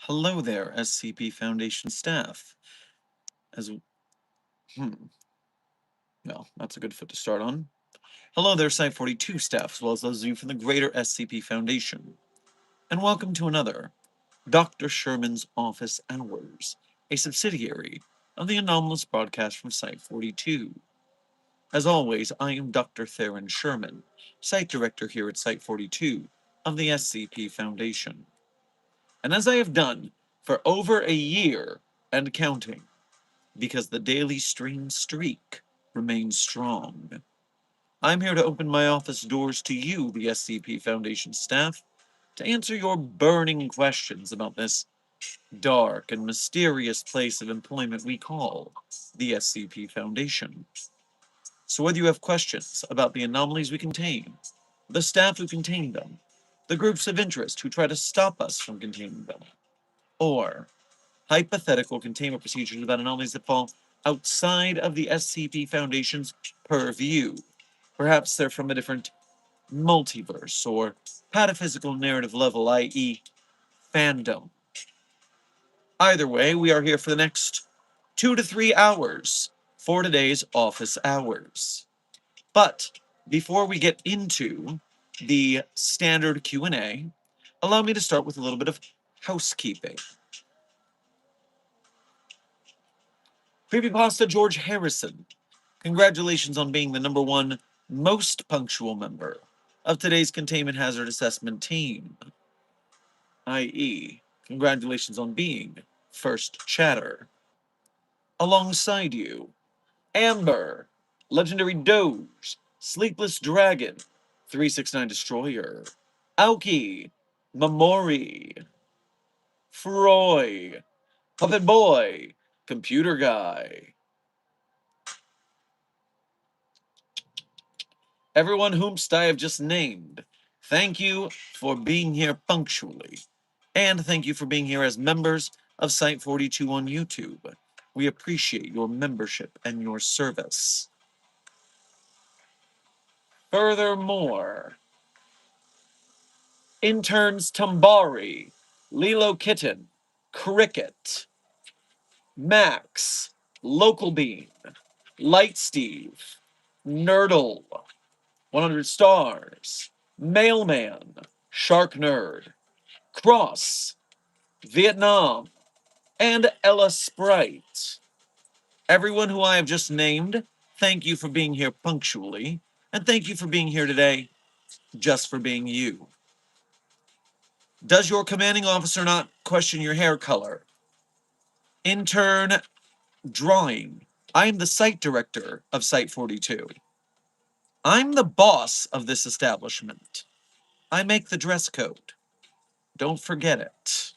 Hello there, SCP Foundation staff. Well, that's a good foot to start on. Hello there, Site-42 staff, as well as those of you from the greater SCP Foundation. And welcome to another Dr. Sherman's Office Hours, a subsidiary of the anomalous broadcast from Site-42. As always, I am Dr. Theron Sherman, Site Director here at Site-42 of the SCP Foundation. And as I have done for over a year and counting, because the daily stream streak remains strong, I'm here to open my office doors to you, the SCP Foundation staff, to answer your burning questions about this dark and mysterious place of employment we call the SCP Foundation. So whether you have questions about the anomalies we contain, the staff who contain them, the groups of interest who try to stop us from containing them, or hypothetical containment procedures about anomalies that fall outside of the SCP Foundation's purview, perhaps they're from a different multiverse or pataphysical narrative level, i.e., fandom. Either way, we are here for the next 2 to 3 hours for today's office hours. But before we get into the standard Q&A, allow me to start with a little bit of housekeeping. Creepypasta George Harrison, congratulations on being the #1 most punctual member of today's Containment Hazard Assessment team. I.e., congratulations on being first chatter. Alongside you, Amber, Legendary Doge, Sleepless Dragon, 369 Destroyer, Aoki, Mamori, Froy, Puppet Boy, Computer Guy. Everyone whomst I have just named, thank you for being here punctually. And thank you for being here as members of Site-42 on YouTube. We appreciate your membership and your service. Furthermore, interns Tambari, Lilo Kitten, Cricket, Max, Local Bean, Light Steve, Nerdle, 100 Stars, Mailman, Shark Nerd, Cross, Vietnam, and Ella Sprite. Everyone who I have just named, thank you for being here punctually, and thank you for being here today just for being you. Does your commanding officer not question your hair color? Intern Drawing. I am the site director of Site-42. I'm the boss of this establishment. I make the dress code. Don't forget it.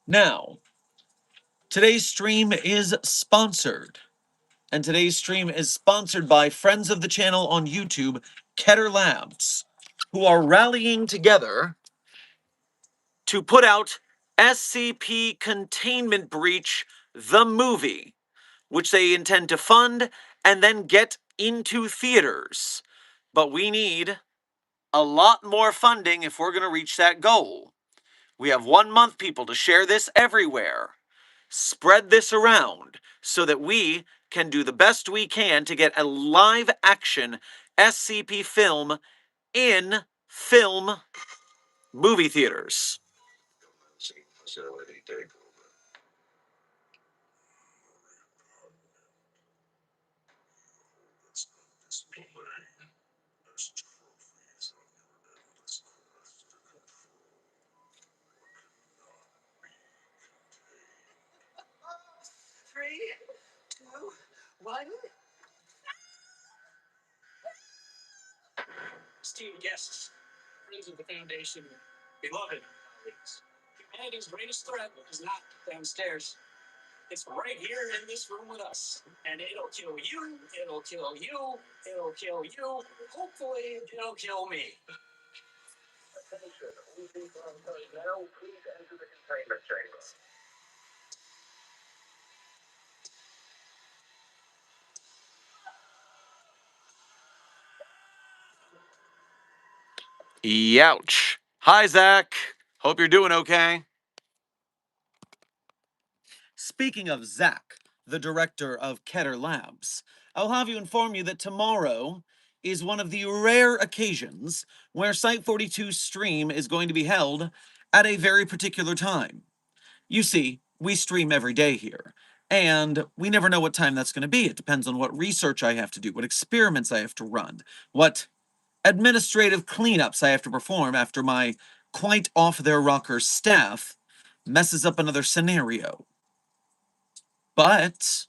Now, today's stream is sponsored. And today's stream is sponsored by friends of the channel on YouTube, Keter Labs, who are rallying together to put out SCP Containment Breach, the movie, which they intend to fund and then get into theaters. But we need a lot more funding if we're going to reach that goal. We have 1 month, people, to share this everywhere. Spread this around so that we can do the best we can to get a live action SCP film in film movie theaters. Esteemed guests, friends of the Foundation, beloved colleagues, humanity's greatest threat is not downstairs. It's right here in this room with us. And it'll kill you, it'll kill you, it'll kill you. Hopefully, it'll kill me. Youch. Hi, Zach. Hope you're doing okay. Speaking of Zach, the director of Keter Labs, I'll have you inform you that tomorrow is one of the rare occasions where Site-42's stream is going to be held at a very particular time. You see, we stream every day here, and we never know what time that's going to be. It depends on what research I have to do, what experiments I have to run, what administrative cleanups I have to perform after my quite off their rocker staff messes up another scenario. But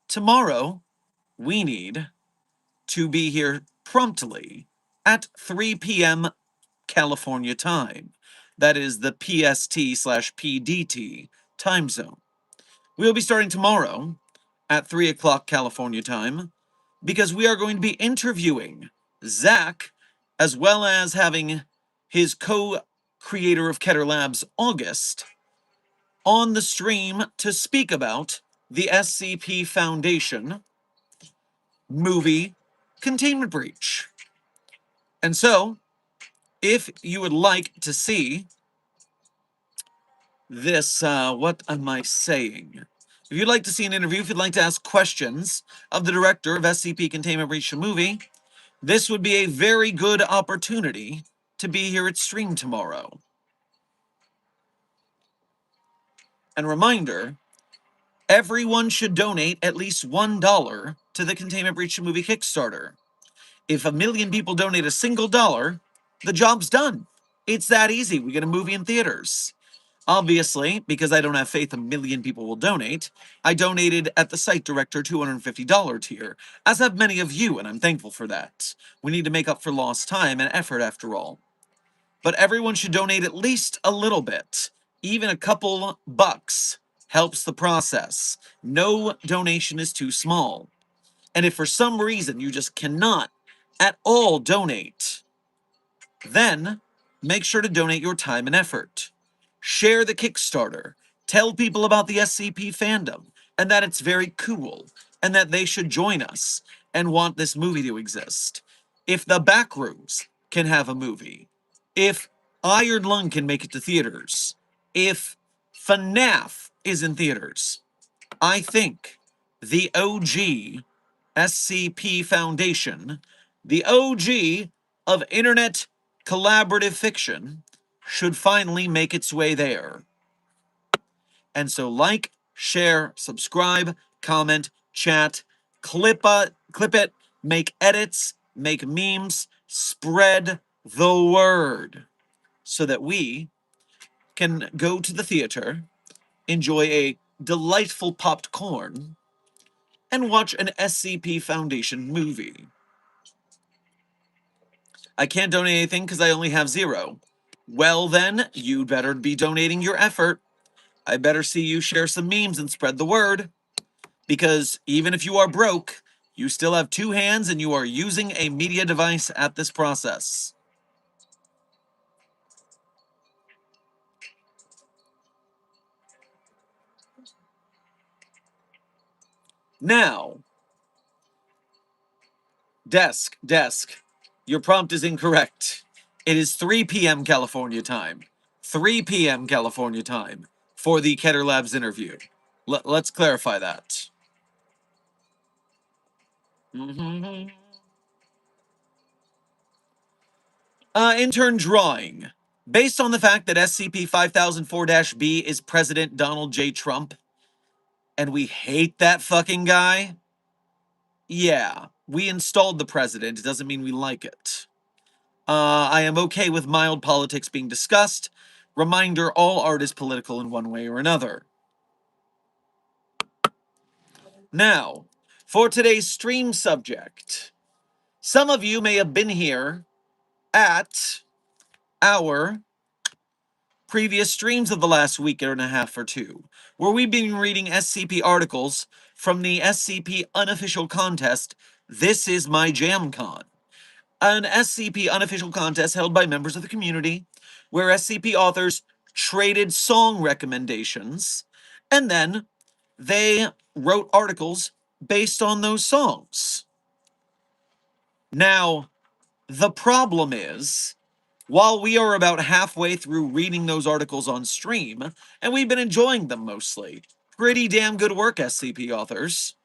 tomorrow, we need to be here promptly at 3 p.m. California time. That is the PST/PDT time zone. We'll be starting tomorrow at 3 o'clock California time because we are going to be interviewing Zach as well as having his co-creator of Keter Labs, August, on the stream to speak about the SCP Foundation movie Containment Breach. And so, if you would like to see this, what am I saying? If you'd like to see an interview, if you'd like to ask questions of the director of SCP Containment Breach movie, this would be a very good opportunity to be here at stream tomorrow. And reminder, everyone should donate at least $1 to the Containment Breach movie Kickstarter. If 1 million people donate a single dollar, the job's done. It's that easy. We get a movie in theaters. Obviously, because I don't have faith 1 million people will donate, I donated at the site director $250 tier, as have many of you, and I'm thankful for that. We need to make up for lost time and effort after all. But everyone should donate at least a little bit. Even a couple bucks helps the process. No donation is too small. And if for some reason you just cannot at all donate, then make sure to donate your time and effort. Share the Kickstarter. Tell people about the SCP fandom and that it's very cool and that they should join us and want this movie to exist. If the Backrooms can have a movie, if Iron Lung can make it to theaters, if FNAF is in theaters, I think the OG SCP Foundation, the OG of internet collaborative fiction, should finally make its way there. And so like, share, subscribe, comment, chat, clip it, make edits, make memes, spread the word so that we can go to the theater, enjoy a delightful popped corn, and watch an SCP Foundation movie. I can't donate anything because I only have 0. Well then, you'd better be donating your effort. I better see you share some memes and spread the word. Because even if you are broke, you still have 2 hands and you are using a media device at this process. Now, desk, your prompt is incorrect. It is 3 p.m. California time. 3 p.m. California time for the Keter Labs interview. Let's clarify that. Intern drawing. Based on the fact that SCP 5004-B is President Donald J. Trump, and we hate that fucking guy, yeah, we installed the president. It doesn't mean we like it. I am okay with mild politics being discussed. Reminder, all art is political in one way or another. Now, for today's stream subject. Some of you may have been here at our previous streams of the last week and a half or two, where we've been reading SCP articles from the SCP unofficial contest, This Is My JamCon, an SCP unofficial contest held by members of the community, where SCP authors traded song recommendations, and then they wrote articles based on those songs. Now, the problem is, while we are about halfway through reading those articles on stream, and we've been enjoying them mostly, pretty damn good work, SCP authors,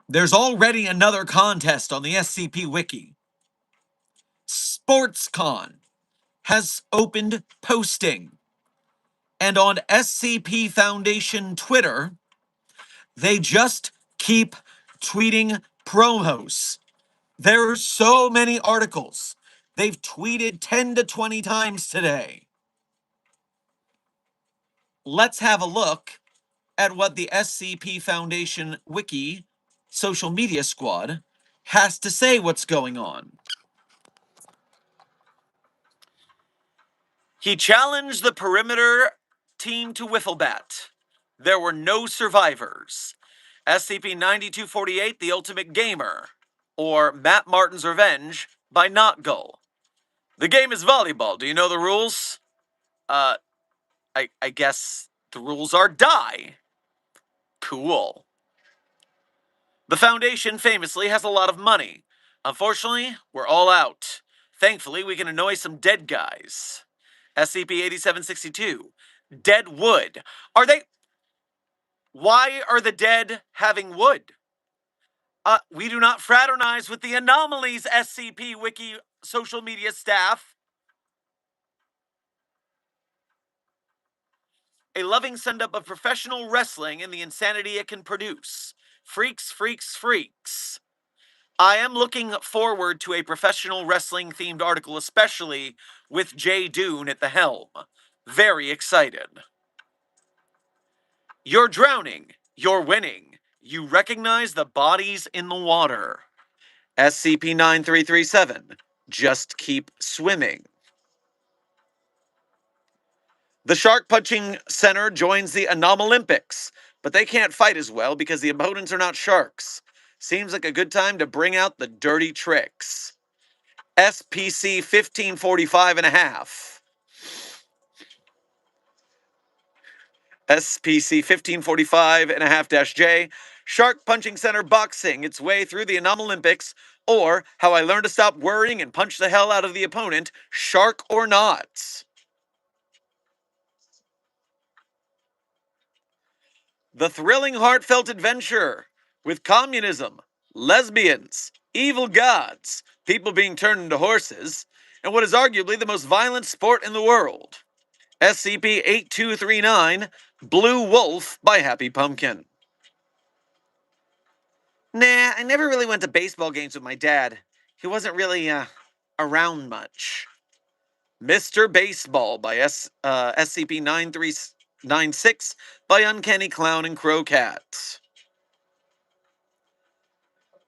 there's already another contest on the SCP Wiki. SportsCon has opened posting, and on SCP Foundation Twitter, they just keep tweeting promos. There are so many articles. They've tweeted 10 to 20 times today. Let's have a look at what the SCP Foundation Wiki social media squad has to say what's going on. He challenged the perimeter team to wiffle bat. There were no survivors. SCP-9248, The Ultimate Gamer, or Matt Martin's Revenge by Notgull. The game is volleyball. Do you know the rules? I guess the rules are die. Cool. The Foundation famously has a lot of money. Unfortunately, we're all out. Thankfully, we can annoy some dead guys. SCP-8762. Dead wood. Are they... Why are the dead having wood? We do not fraternize with the anomalies, SCP Wiki social media staff. A loving send-up of professional wrestling and the insanity it can produce. Freaks, freaks, freaks. I am looking forward to a professional wrestling-themed article, especially with Jay Dune at the helm. Very excited. You're drowning. You're winning. You recognize the bodies in the water. SCP-9337. Just keep swimming. The Shark Punching Center joins the Anomalympics, but they can't fight as well because the opponents are not sharks. Seems like a good time to bring out the dirty tricks. SPC 1545 and a half. SPC 1545 and a half -J. Shark Punching Center boxing its way through the Anomalympics, or how I learned to stop worrying and punch the hell out of the opponent, shark or not. The thrilling, heartfelt adventure with communism, lesbians, evil gods, people being turned into horses, and what is arguably the most violent sport in the world. SCP-8239, Blue Wolf by Happy Pumpkin. Nah, I never really went to baseball games with my dad. He wasn't really, around much. Mr. Baseball by SCP-9396 by Uncanny Clown and Crow Cat.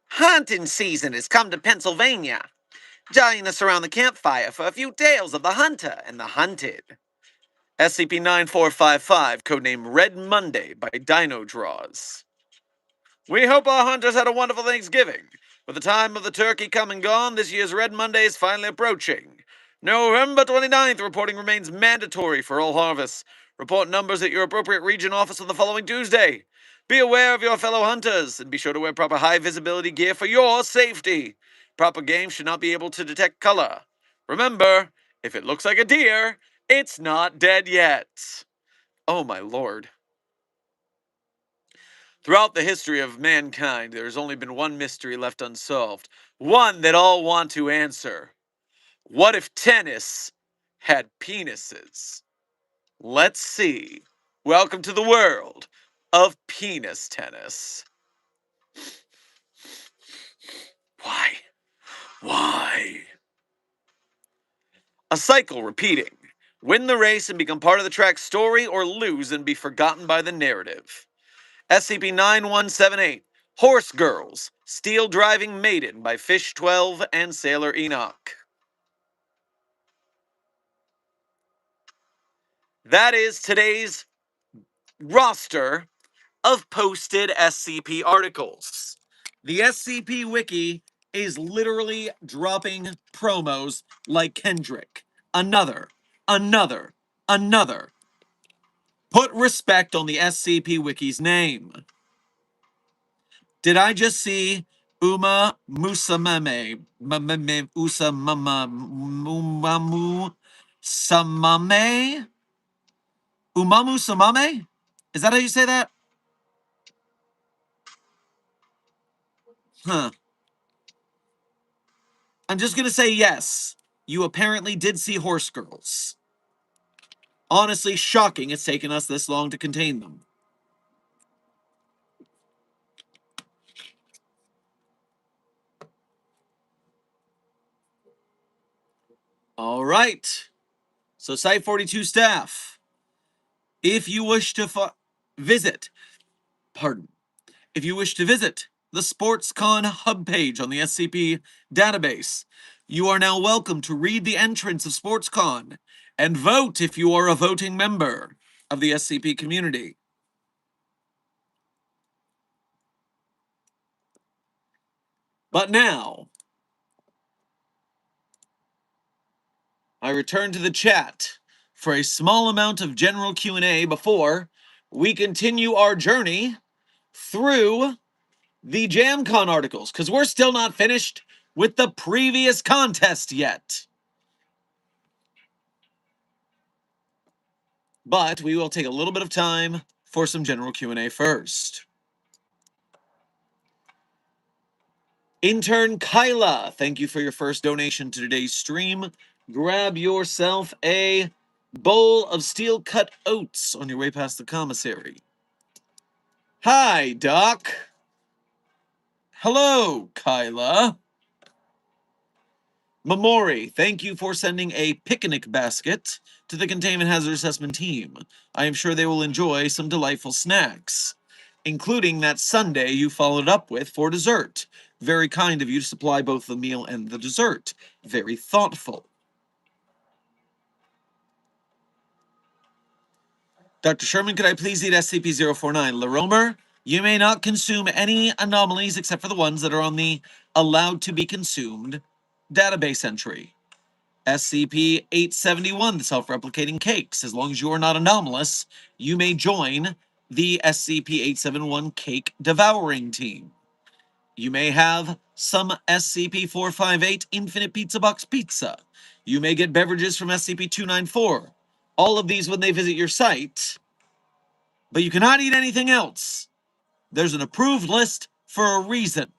Hunting season has come to Pennsylvania. Join us around the campfire for a few tales of the hunter and the hunted. SCP-9455, codename Red Monday by Dino Draws. We hope our hunters had a wonderful Thanksgiving. With the time of the turkey come and gone, this year's Red Monday is finally approaching. November 29th, reporting remains mandatory for all harvests. Report numbers at your appropriate region office on the following Tuesday. Be aware of your fellow hunters, and be sure to wear proper high-visibility gear for your safety. Proper game should not be able to detect color. Remember, if it looks like a deer, it's not dead yet. Oh my lord. Throughout the history of mankind, there's only been one mystery left unsolved. One that all want to answer. What if tennis had penises? Let's see. Welcome to the world of penis tennis. Why? Why? A cycle repeating. Win the race and become part of the track's story, or lose and be forgotten by the narrative. SCP-9178, Horse Girls, Steel Driving Maiden by Fish 12 and Sailor Enoch. That is today's roster of posted SCP articles. The SCP Wiki is literally dropping promos like KENDRICK. Another. Put respect on the SCP Wiki's name. Did I just see Uma Musamame? Umamu Samame? Umamu Samame? Is that how you say that? Huh. I'm just gonna say yes. You apparently did see Horse Girls. Honestly, shocking it's taken us this long to contain them. All right. So, Site 42 staff, if you wish to visit, pardon, if you wish to visit the SportsCon hub page on the SCP database, you are now welcome to read the entrance of SportsCon and vote if you are a voting member of the SCP community. But now, I return to the chat for a small amount of general Q&A before we continue our journey through the JamCon articles, because we're still not finished with the previous contest yet. But we will take a little bit of time for some general Q&A first. Intern Kyla, thank you for your first donation to today's stream. Grab yourself a bowl of steel-cut oats on your way past the commissary. Hi, Doc. Hello, Kyla. Mamori, thank you for sending a picnic basket to the Containment Hazard Assessment team. I am sure they will enjoy some delightful snacks, including that sundae you followed up with for dessert. Very kind of you to supply both the meal and the dessert. Very thoughtful. Dr. Sherman, could I please eat SCP-049? Laromer, you may not consume any anomalies except for the ones that are on the allowed to be consumed database entry. SCP-871, the self-replicating cakes. As long as you are not anomalous, you may join the SCP-871 cake devouring team. You may have some SCP-458 Infinite Pizza Box pizza. You may get beverages from SCP-294. All of these when they visit your site, but you cannot eat anything else. There's an approved list for a reason.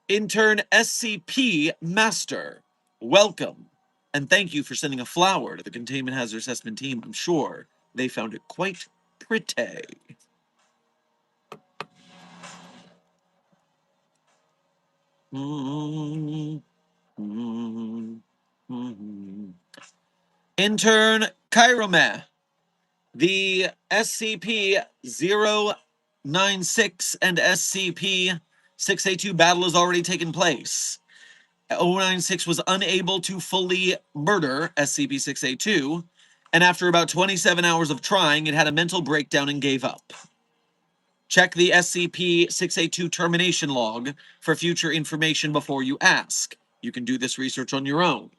Intern SCP Master, welcome, and thank you for sending a flower to the Containment Hazard Assessment team. I'm sure they found it quite pretty. Intern Kyrome, the SCP-096 and SCP-682 battle has already taken place. 096 was unable to fully murder SCP-682, and after about 27 hours of trying, it had a mental breakdown and gave up. Check the SCP-682 termination log for future information before you ask. You can do this research on your own.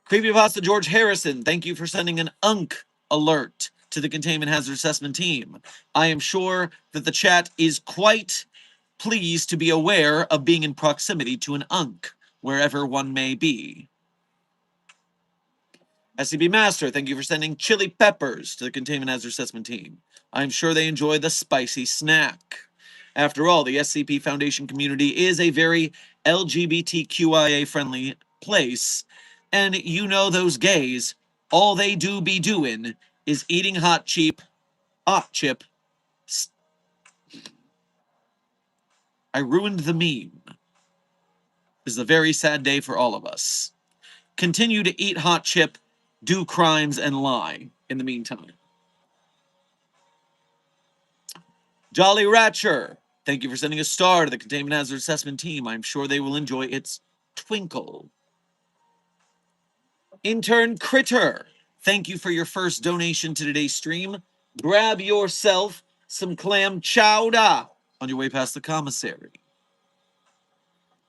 Creepypasta George Harrison, thank you for sending an UNC alert. to the Containment Hazard Assessment Team. I am sure that the chat is quite pleased to be aware of being in proximity to an UNC, wherever one may be. SCP Master, thank you for sending chili peppers to the Containment Hazard Assessment Team. I'm sure they enjoy the spicy snack. After all, the SCP Foundation community is a very LGBTQIA-friendly place, and you know those gays, all they do be doing is eating hot chip. I ruined the meme. This is a very sad day for all of us. Continue to eat hot chip, do crimes, and lie in the meantime. Jolly Ratcher, thank you for sending a star to the Containment Hazard Assessment Team. I'm sure they will enjoy its twinkle. Intern Critter, thank you for your first donation to today's stream. Grab yourself some clam chowder on your way past the commissary.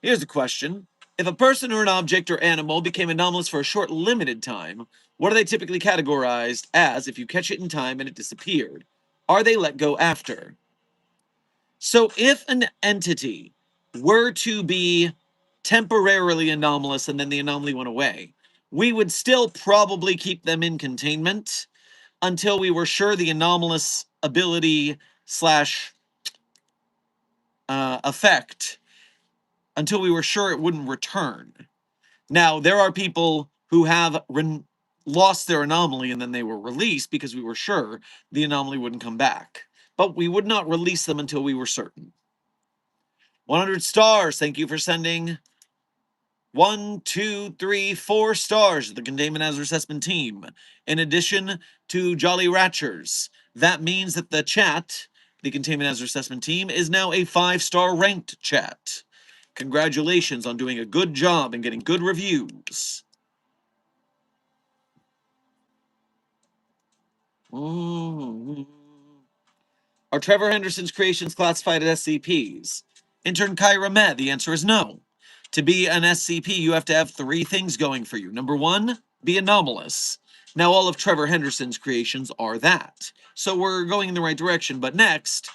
Here's a question. If a person or an object or animal became anomalous for a short limited time, what are they typically categorized as if you catch it in time and it disappeared? Are they let go after? So if an entity were to be temporarily anomalous and then the anomaly went away, we would still probably keep them in containment until we were sure the anomalous ability slash effect, until we were sure it wouldn't return. Now, there are people who have lost their anomaly and then they were released because we were sure the anomaly wouldn't come back. But we would not release them until we were certain. 100 stars. Thank you for sending 1, 2, 3, 4 stars to the Containment Hazard Assessment Team. In addition to Jolly Ratchers, that means that the chat, the Containment Hazard Assessment Team, is now a 5-star ranked chat. Congratulations on doing a good job and getting good reviews. Are Trevor Henderson's creations classified as SCPs? Intern Kyra Med, the answer is no. To be an SCP, you have to have 3 things going for you. Number 1, be anomalous. Now, all of Trevor Henderson's creations are that. So we're going in the right direction. But next,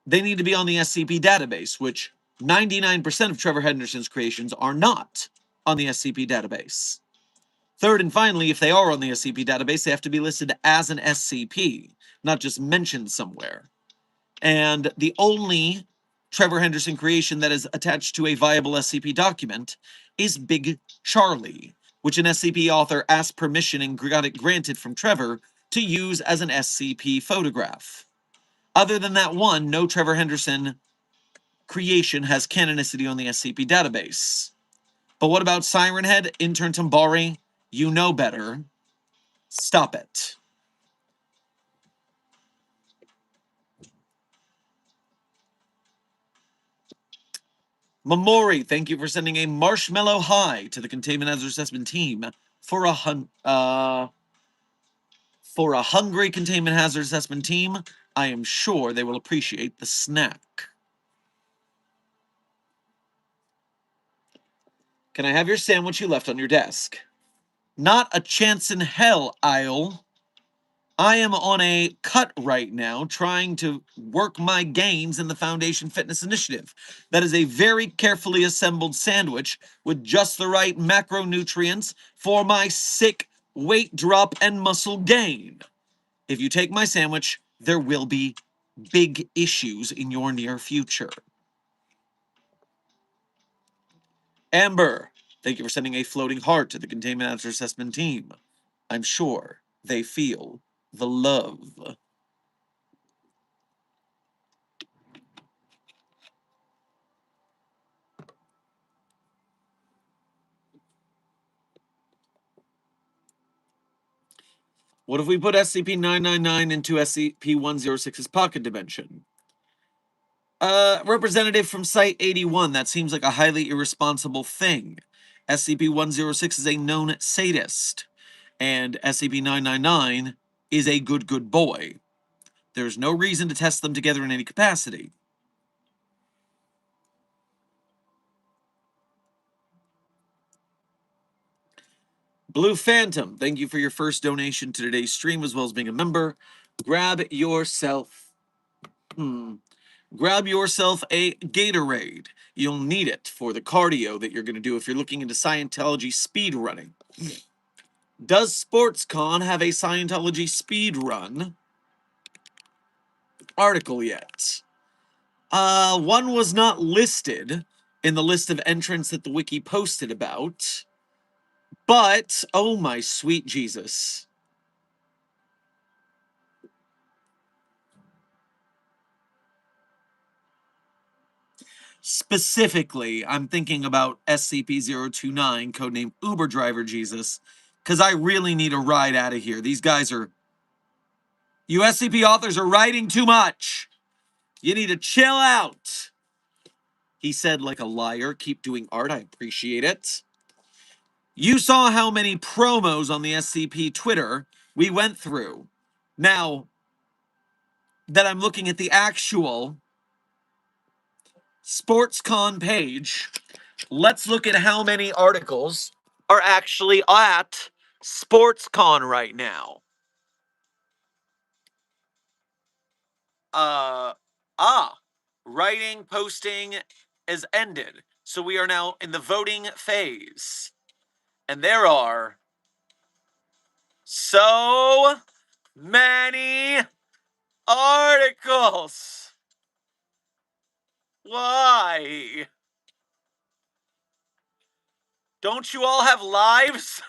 they need to be on the SCP database, which 99% of Trevor Henderson's creations are not on the SCP database. Third and finally, if they are on the SCP database, they have to be listed as an SCP, not just mentioned somewhere. And the only Trevor Henderson creation that is attached to a viable SCP document is Big Charlie, which an SCP author asked permission and got it granted from Trevor to use as an SCP photograph. Other than that one, no Trevor Henderson creation has canonicity on the SCP database. But what about Siren Head, Intern Tambari? You know better. Stop it. Mamori, thank you for sending a marshmallow high to the Containment Hazard Assessment Team for a hungry Containment Hazard Assessment Team. I am sure they will appreciate the snack. Can I have your sandwich you left on your desk? Not a chance in hell, Isle. I am on a cut right now trying to work my gains in the Foundation Fitness Initiative. That is a very carefully assembled sandwich with just the right macronutrients for my sick weight drop and muscle gain. If you take my sandwich, there will be big issues in your near future. Amber, thank you for sending a floating heart to the Containment Hazard Assessment Team. I'm sure they feel the love. What if we put SCP-999 into SCP-106's pocket dimension? Representative from Site-81, that seems like a highly irresponsible thing. SCP-106 is a known sadist, and SCP-999 is a good boy. There's no reason to test them together in any capacity. Blue Phantom, thank you for your first donation to today's stream, as well as being a member. Grab yourself Grab yourself a Gatorade. You'll need it for the cardio that you're going to do if you're looking into Scientology speed running. Does SportsCon have a Scientology speed run article yet? One was not listed in the list of entrants that the wiki posted about, but oh my sweet Jesus. Specifically, I'm thinking about SCP-029, codename Uber Driver Jesus, because I really need a ride out of here. These guys are... You SCP authors are writing too much. You need to chill out. He said like a liar. Keep doing art. I appreciate it. You saw how many promos on the SCP Twitter we went through. Now that I'm looking at the actual SportsCon page, let's look at how many articles are actually at SportsCon right now. Writing, posting is ended. So we are now in the voting phase. And there are so many articles. Why? Don't you all have lives?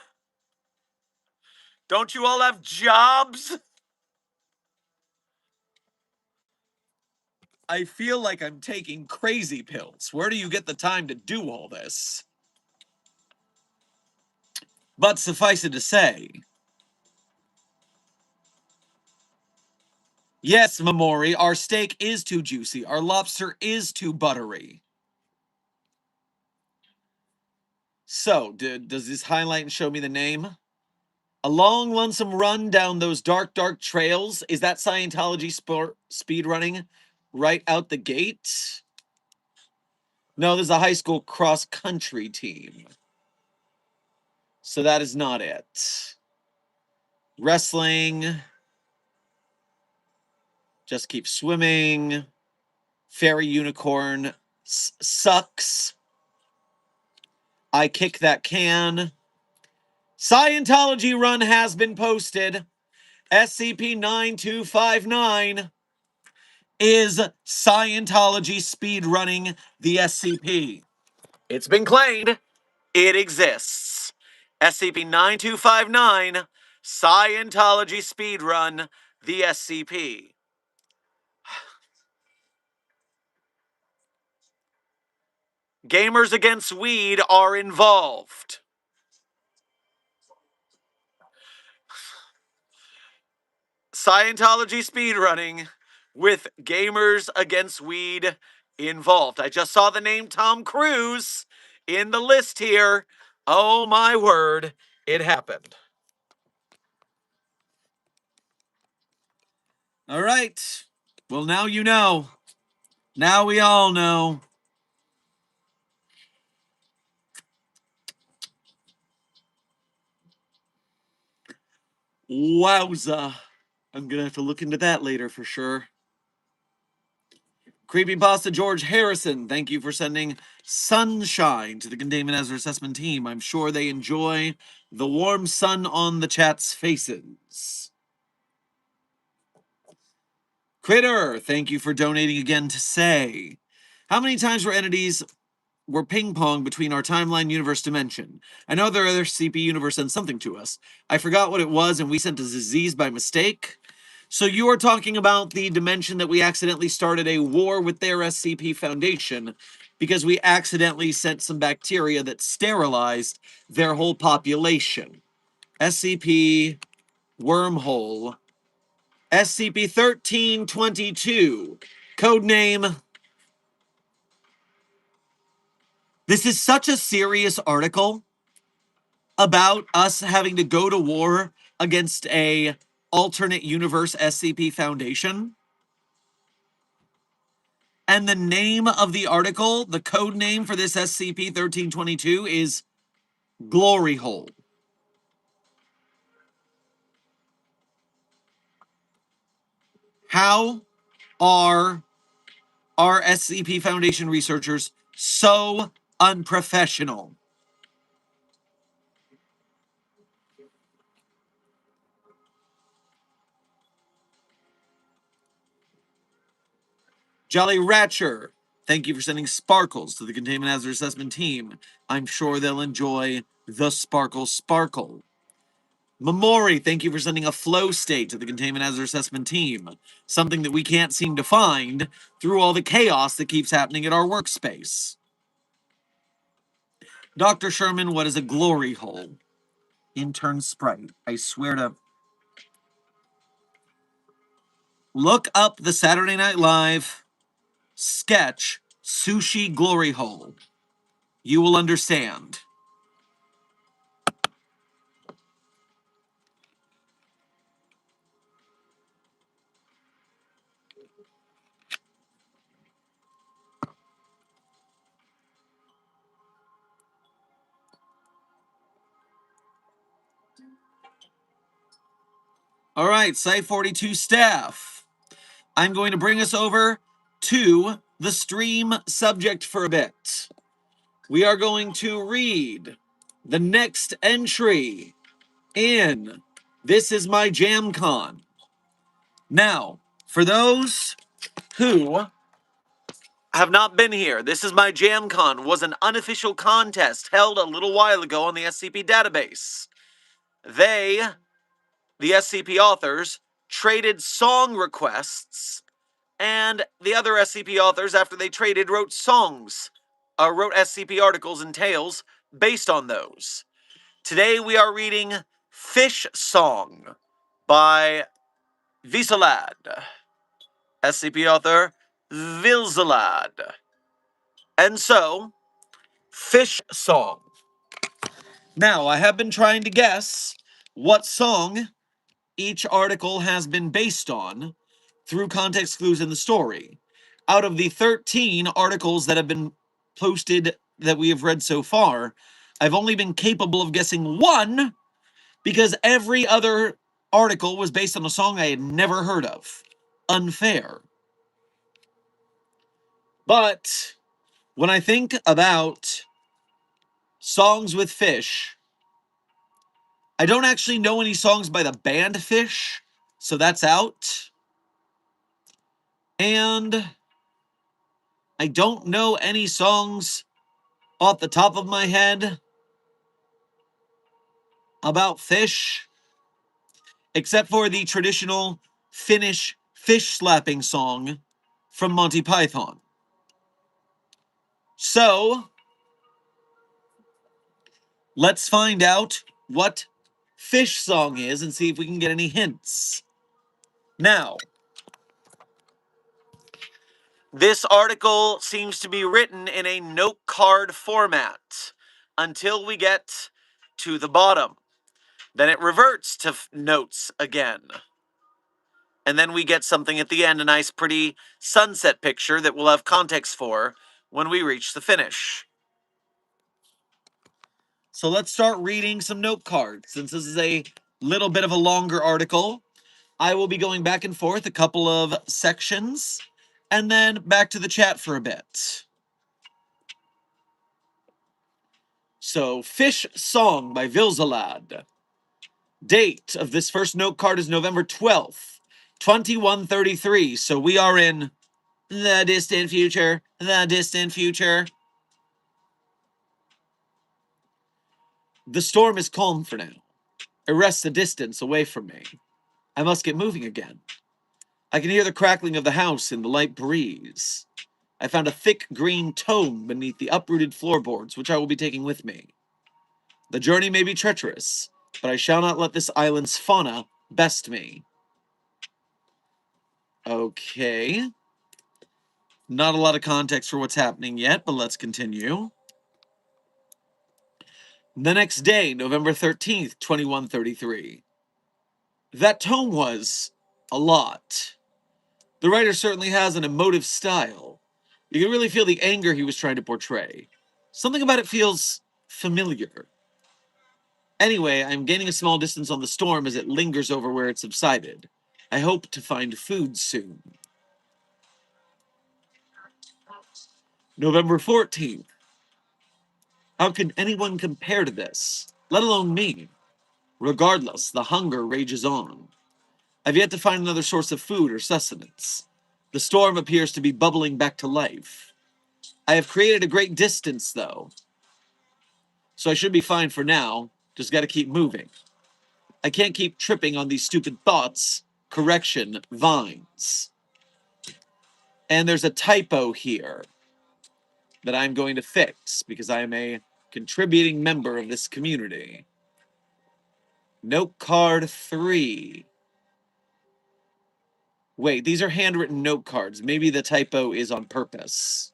Don't you all have jobs? I feel like I'm taking crazy pills. Where do you get the time to do all this? But suffice it to say, yes, Mamori, our steak is too juicy. Our lobster is too buttery. So, does this highlight and show me the name? A long, lonesome run down those dark, dark trails. Is that Scientology speed running right out the gate? No, this is a high school cross-country team. So that is not it. Wrestling. Just keep swimming. Fairy unicorn sucks. I kick that can. Scientology run has been posted. SCP-9259 is Scientology speedrunning the SCP. It's been claimed. It exists. SCP-9259, Scientology speedrun the SCP. Gamers Against Weed are involved. Scientology speedrunning with Gamers Against Weed involved. I just saw the name Tom Cruise in the list here. Oh my word, it happened. All right. Well, now you know. Now we all know. Wowza. I'm going to have to look into that later for sure. Creepypasta George Harrison, thank you for sending sunshine to the Containment Hazard Assessment team. I'm sure they enjoy the warm sun on the chat's faces. Critter, thank you for donating again to say. How many times were ping-pong between our timeline universe dimension? I know their other CP universe sent something to us. I forgot what it was and we sent a disease by mistake. So you are talking about the dimension that we accidentally started a war with their SCP Foundation because we accidentally sent some bacteria that sterilized their whole population. SCP Wormhole. SCP-1322. Codename. This is such a serious article about us having to go to war against a alternate universe SCP Foundation. And the name of the article, the code name for this SCP-1322 is Glory Hole. How are our SCP Foundation researchers so unprofessional? Jolly Ratcher, thank you for sending sparkles to the Containment Hazard Assessment team. I'm sure they'll enjoy the Sparkle Sparkle. Mamori, thank you for sending a flow state to the Containment Hazard Assessment team. Something that we can't seem to find through all the chaos that keeps happening at our workspace. Dr. Sherman, what is a glory hole? Intern Sprite. I swear to... Look up the Saturday Night Live sketch Sushi Glory Hole. You will understand. All right, Site 42 staff. I'm going to bring us over to the stream subject for a bit. We are going to read the next entry in This Is My JamCon. Now, for those who have not been here, This Is My JamCon was an unofficial contest held a little while ago on the SCP database. They, the SCP authors, traded song requests, and the other SCP authors, after they traded, wrote SCP articles and tales based on those. Today we are reading Fish Song by Visalad. SCP author Vilsalad. And so, Fish Song. Now, I have been trying to guess what song each article has been based on through context clues in the story. Out of the 13 articles that have been posted that we have read so far, I've only been capable of guessing one because every other article was based on a song I had never heard of. Unfair. But when I think about songs with fish, I don't actually know any songs by the band Fish, so that's out. And I don't know any songs off the top of my head about fish, except for the traditional Finnish fish slapping song from Monty Python. So, let's find out what Fish Song is and see if we can get any hints. Now, this article seems to be written in a note card format until we get to the bottom. Then it reverts to notes again. And then we get something at the end, a nice pretty sunset picture that we'll have context for when we reach the finish. So let's start reading some note cards. Since this is a little bit of a longer article, I will be going back and forth a couple of sections, and then back to the chat for a bit. So, Fish Song by Vilsalad. Date of this first note card is November 12th, 2133. So we are in the distant future. The distant future. The storm is calm for now. It rests a distance away from me. I must get moving again. I can hear the crackling of the house in the light breeze. I found a thick green tome beneath the uprooted floorboards, which I will be taking with me. The journey may be treacherous, but I shall not let this island's fauna best me. Okay. Not a lot of context for what's happening yet, but let's continue. The next day, November 13th, 2133. That tome was a lot. The writer certainly has an emotive style. You can really feel the anger he was trying to portray. Something about it feels familiar. Anyway, I'm gaining a small distance on the storm as it lingers over where it subsided. I hope to find food soon. November 14th. How can anyone compare to this, let alone me? Regardless, the hunger rages on. I've yet to find another source of food or sustenance. The storm appears to be bubbling back to life. I have created a great distance, though, so I should be fine for now. Just gotta keep moving. I can't keep tripping on these stupid thoughts. Correction, vines. And there's a typo here that I'm going to fix because I am a contributing member of this community. Note card 3. Wait, these are handwritten note cards. Maybe the typo is on purpose.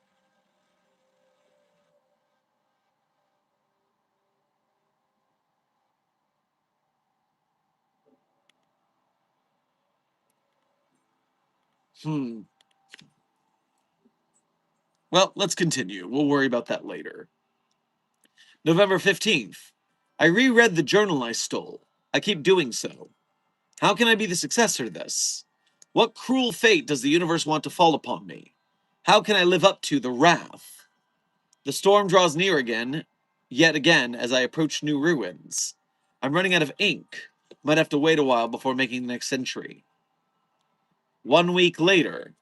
Well, let's continue. We'll worry about that later. November 15th. I reread the journal I stole. I keep doing so. How can I be the successor to this? What cruel fate does the universe want to fall upon me? How can I live up to the wrath? The storm draws near again, yet again, as I approach new ruins. I'm running out of ink. Might have to wait a while before making the next entry. 1 week later.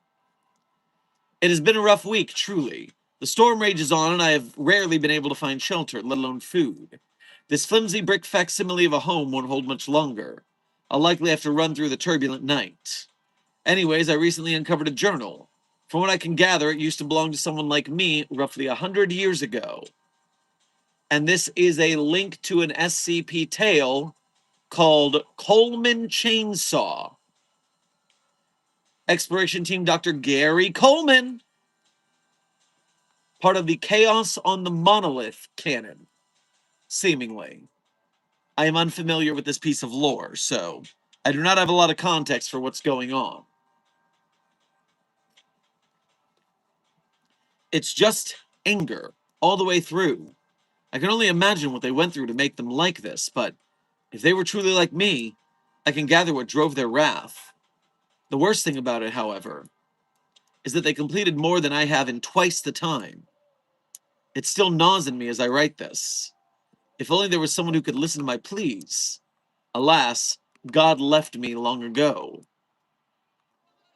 It has been a rough week, truly. The storm rages on, and I have rarely been able to find shelter, let alone food. This flimsy brick facsimile of a home won't hold much longer. I'll likely have to run through the turbulent night. Anyways, I recently uncovered a journal. From what I can gather, it used to belong to someone like me roughly 100 years ago. And this is a link to an SCP tale called Coleman Chainsaw. Exploration Team Dr. Gary Coleman. Part of the Chaos on the Monolith canon, seemingly. I am unfamiliar with this piece of lore, so I do not have a lot of context for what's going on. It's just anger all the way through. I can only imagine what they went through to make them like this, but if they were truly like me, I can gather what drove their wrath. The worst thing about it, however, is that they completed more than I have in twice the time. It still gnaws in me as I write this. If only there was someone who could listen to my pleas. Alas, God left me long ago.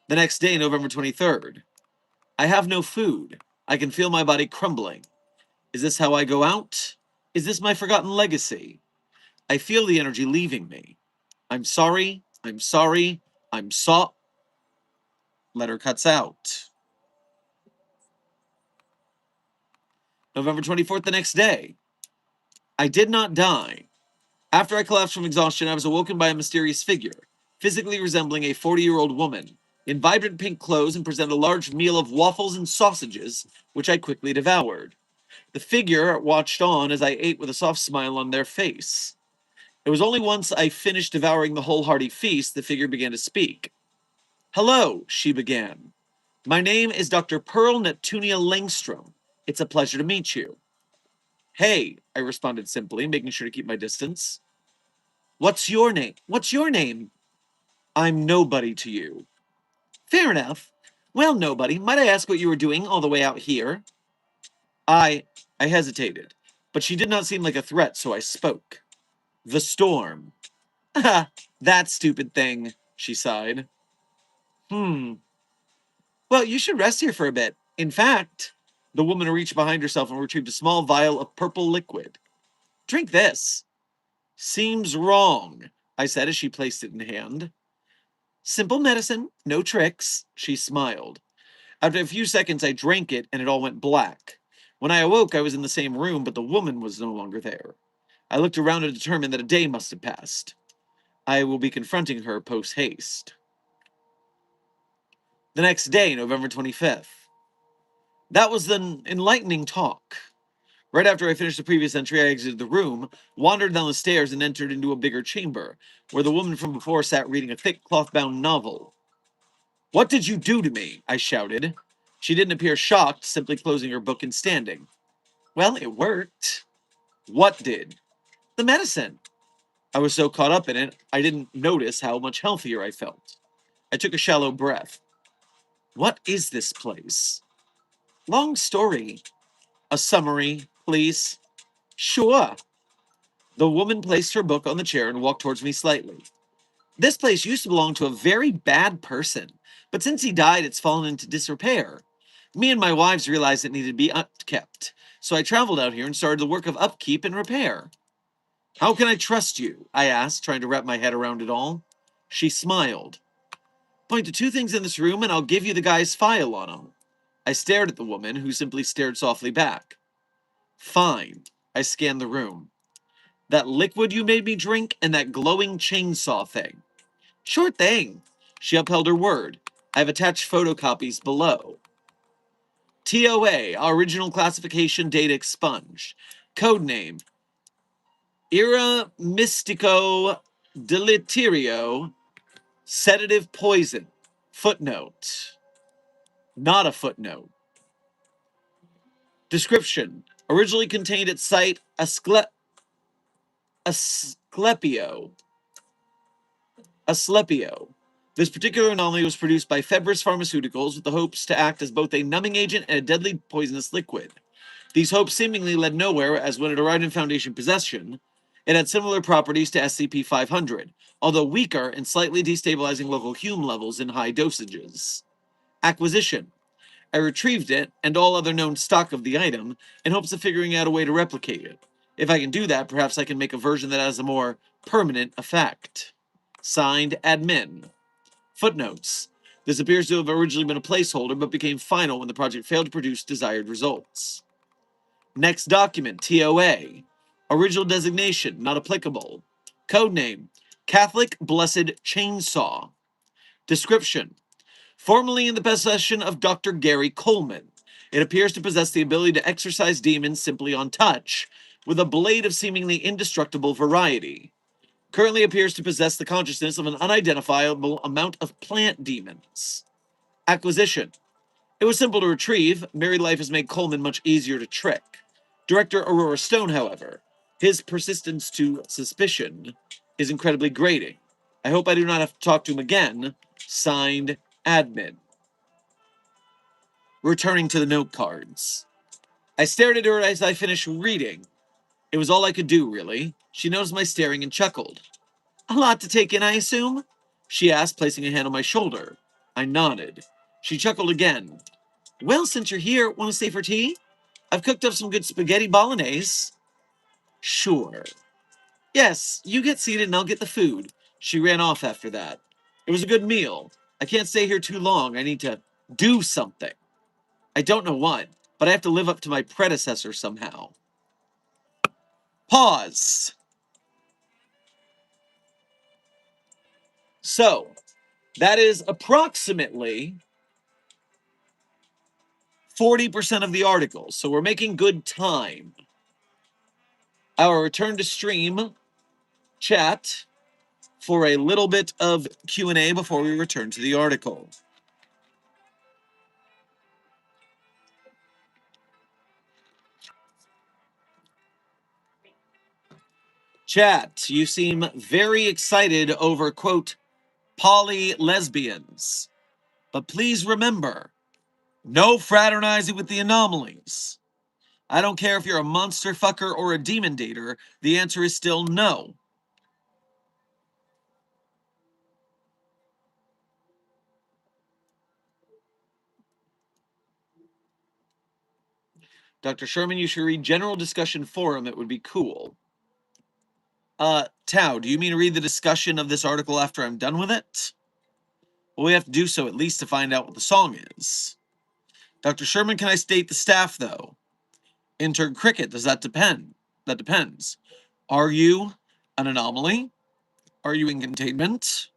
The next day, November 23rd. I have no food. I can feel my body crumbling. Is this how I go out? Is this my forgotten legacy? I feel the energy leaving me. I'm sorry. I'm sorry. I'm so. Letter cuts out. November 24th, the next day. I did not die. After I collapsed from exhaustion, I was awoken by a mysterious figure, physically resembling a 40-year-old woman, in vibrant pink clothes, and presented a large meal of waffles and sausages, which I quickly devoured. The figure watched on as I ate with a soft smile on their face. It was only once I finished devouring the whole hearty feast the figure began to speak. Hello, she began. My name is Dr. Pearl Neptunia Langstrom. It's a pleasure to meet you. Hey, I responded simply, making sure to keep my distance. What's your name? What's your name? I'm nobody to you. Fair enough. Well, nobody, might I ask what you were doing all the way out here? I hesitated, but she did not seem like a threat, so I spoke. The storm. Ha, that stupid thing, she sighed. Well, you should rest here for a bit. In fact, the woman reached behind herself and retrieved a small vial of purple liquid. Drink this. Seems wrong, I said as she placed it in hand. Simple medicine, no tricks, she smiled. After a few seconds, I drank it and it all went black. When I awoke, I was in the same room, but the woman was no longer there. I looked around and determined that a day must have passed. I will be confronting her post haste. The next day, November 25th. That was an enlightening talk. Right after I finished the previous entry, I exited the room, wandered down the stairs, and entered into a bigger chamber, where the woman from before sat reading a thick cloth-bound novel. What did you do to me? I shouted. She didn't appear shocked, simply closing her book and standing. Well, it worked. What did? The medicine. I was so caught up in it, I didn't notice how much healthier I felt. I took a shallow breath. What is this place? Long story. A summary, please. Sure. The woman placed her book on the chair and walked towards me slightly. This place used to belong to a very bad person, but since he died, it's fallen into disrepair. Me and my wives realized it needed to be upkept, so I traveled out here and started the work of upkeep and repair. How can I trust you? I asked, trying to wrap my head around it all. She smiled. Point to two things in this room and I'll give you the guy's file on them. I stared at the woman, who simply stared softly back. Fine. I scanned the room. That liquid you made me drink and that glowing chainsaw thing. Sure thing. She upheld her word. I have attached photocopies below. TOA, original classification data expunged. Codename, Ira Mystico Deliterio, sedative poison. Footnote. Not a footnote. Description. Originally contained at site Asclepio. This particular anomaly was produced by Febris Pharmaceuticals with the hopes to act as both a numbing agent and a deadly poisonous liquid. These hopes seemingly led nowhere, as when it arrived in Foundation possession, it had similar properties to SCP-500, although weaker and slightly destabilizing local Hume levels in high dosages. Acquisition. I retrieved it, and all other known stock of the item, in hopes of figuring out a way to replicate it. If I can do that, perhaps I can make a version that has a more permanent effect. Signed, Admin. Footnotes. This appears to have originally been a placeholder, but became final when the project failed to produce desired results. Next document, TOA. Original designation, not applicable. Codename, Catholic Blessed Chainsaw. Description. Formerly in the possession of Dr. Gary Coleman, it appears to possess the ability to exorcise demons simply on touch, with a blade of seemingly indestructible variety. Currently appears to possess the consciousness of an unidentifiable amount of plant demons. Acquisition. It was simple to retrieve. Married life has made Coleman much easier to trick. Director Aurora Stone, however, his persistence to suspicion is incredibly grating. I hope I do not have to talk to him again. Signed, Admin. Returning to the note cards. I stared at her as I finished reading. It was all I could do, really. She noticed my staring and chuckled. A lot to take in, I assume? She asked, placing a hand on my shoulder. I nodded. She chuckled again. Well, since you're here, want to stay for tea? I've cooked up some good spaghetti bolognese. Sure. Yes, you get seated and I'll get the food. She ran off after that. It was a good meal. I can't stay here too long. I need to do something. I don't know what, but I have to live up to my predecessor somehow. Pause. So, that is approximately 40% of the article. So we're making good time. Our return to stream chat for a little bit of Q&A before we return to the article. Chat, you seem very excited over, quote, poly lesbians. But please remember, no fraternizing with the anomalies. I don't care if you're a monster fucker or a demon dater, the answer is still no. Dr. Sherman, you should read General Discussion Forum. It would be cool. Tao, do you mean to read the discussion of this article after I'm done with it? Well, we have to do so at least to find out what the song is. Dr. Sherman, can I state the staff, though? Intern Cricket, does that depend? That depends. Are you an anomaly? Are you in containment?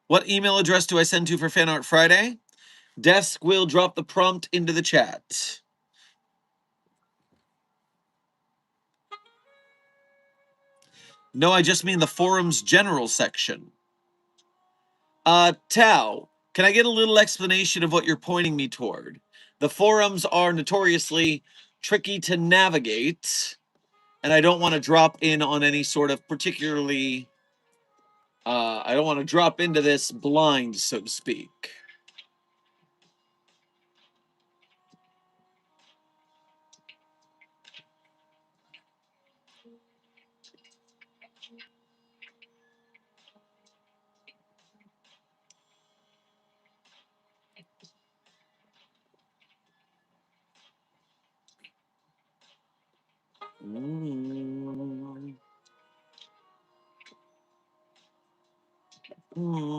What email address do I send to for Fan Art Friday? Desk will drop the prompt into the chat. No, I just mean the forum's general section. Tao, can I get a little explanation of what you're pointing me toward? The forums are notoriously tricky to navigate, and I don't want to drop in on any sort of particularly. I don't want to drop into this blind, so to speak. Mm. Mm.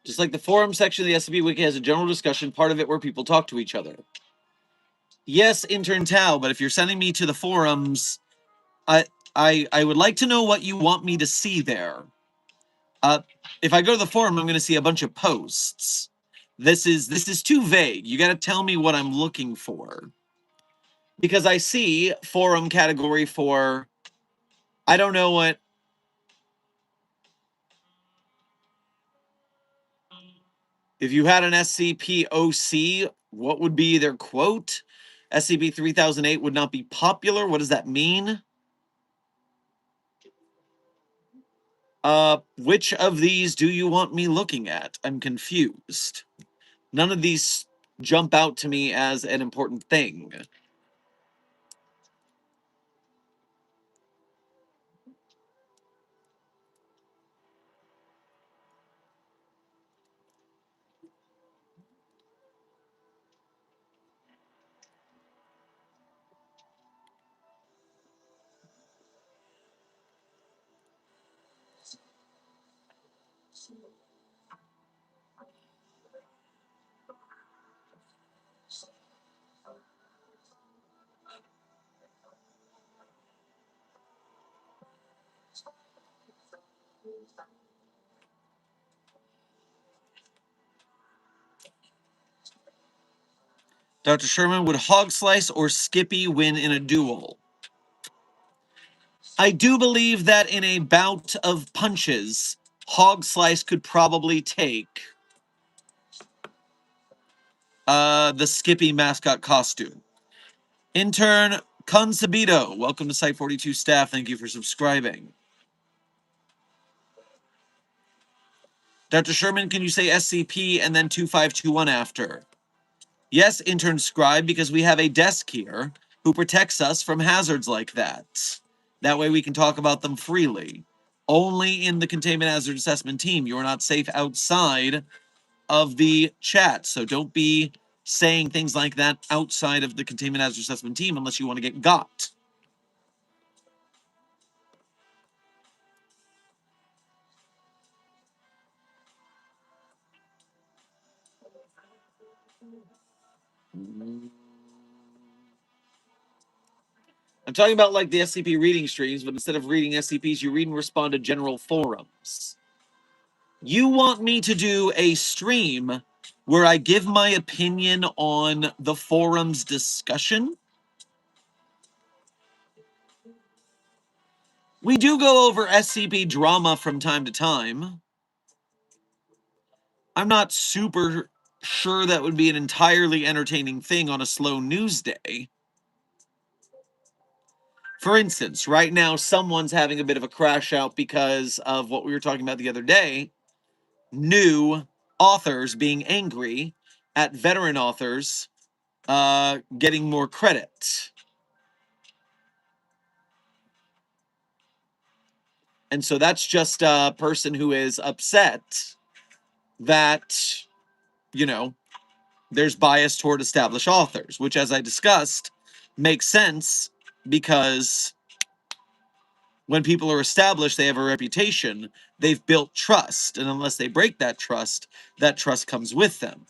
Just like the forum section of the SCP Wiki has a general discussion, part of it where people talk to each other. Yes, intern Tao, but if you're sending me to the forums, I would like to know what you want me to see there. If I go to the forum, I'm going to see a bunch of posts. This is too vague. You got to tell me what I'm looking for. Because I see forum category for, I don't know what. If you had an SCP OC, what would be their quote? SCP 3008 would not be popular. What does that mean? Which of these do you want me looking at? I'm confused. None of these jump out to me as an important thing. Dr. Sherman, would Hog Slice or Skippy win in a duel? I do believe that in a bout of punches, Hog Slice could probably take the Skippy mascot costume. Intern Concebido, welcome to Site 42 staff. Thank you for subscribing. Dr. Sherman, can you say SCP and then 2521 after? Yes, intern Scribe, because we have a desk here who protects us from hazards like that. That way we can talk about them freely. Only in the Containment Hazard Assessment team. You are not safe outside of the chat, so don't be saying things like that outside of the Containment Hazard Assessment team unless you want to get got. I'm talking about like the SCP reading streams, but instead of reading SCPs, you read and respond to general forums. You want me to do a stream where I give my opinion on the forum's discussion? We do go over SCP drama from time to time. I'm not super sure that would be an entirely entertaining thing on a slow news day. For instance, right now, someone's having a bit of a crash out because of what we were talking about the other day. New authors being angry at veteran authors getting more credit. And so that's just a person who is upset that, you know, there's bias toward established authors, which, as I discussed, makes sense because when people are established, they have a reputation, they've built trust. And unless they break that trust comes with them.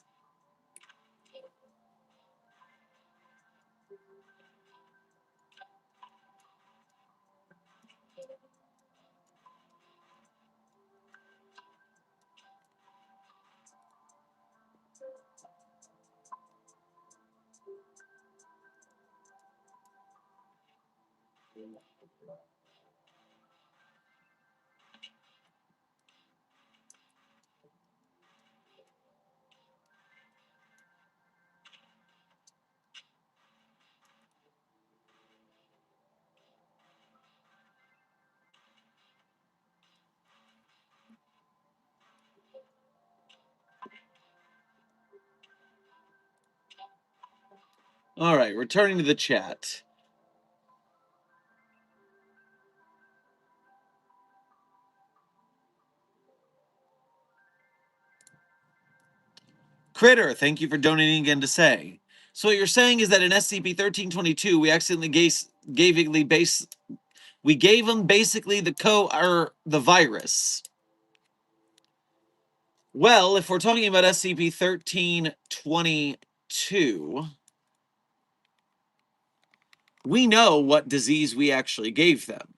All right, returning to the chat. Critter, thank you for donating again to say. So what you're saying is that in SCP-1322, we accidentally gave them basically the virus. Well, if we're talking about SCP-1322, we know what disease we actually gave them.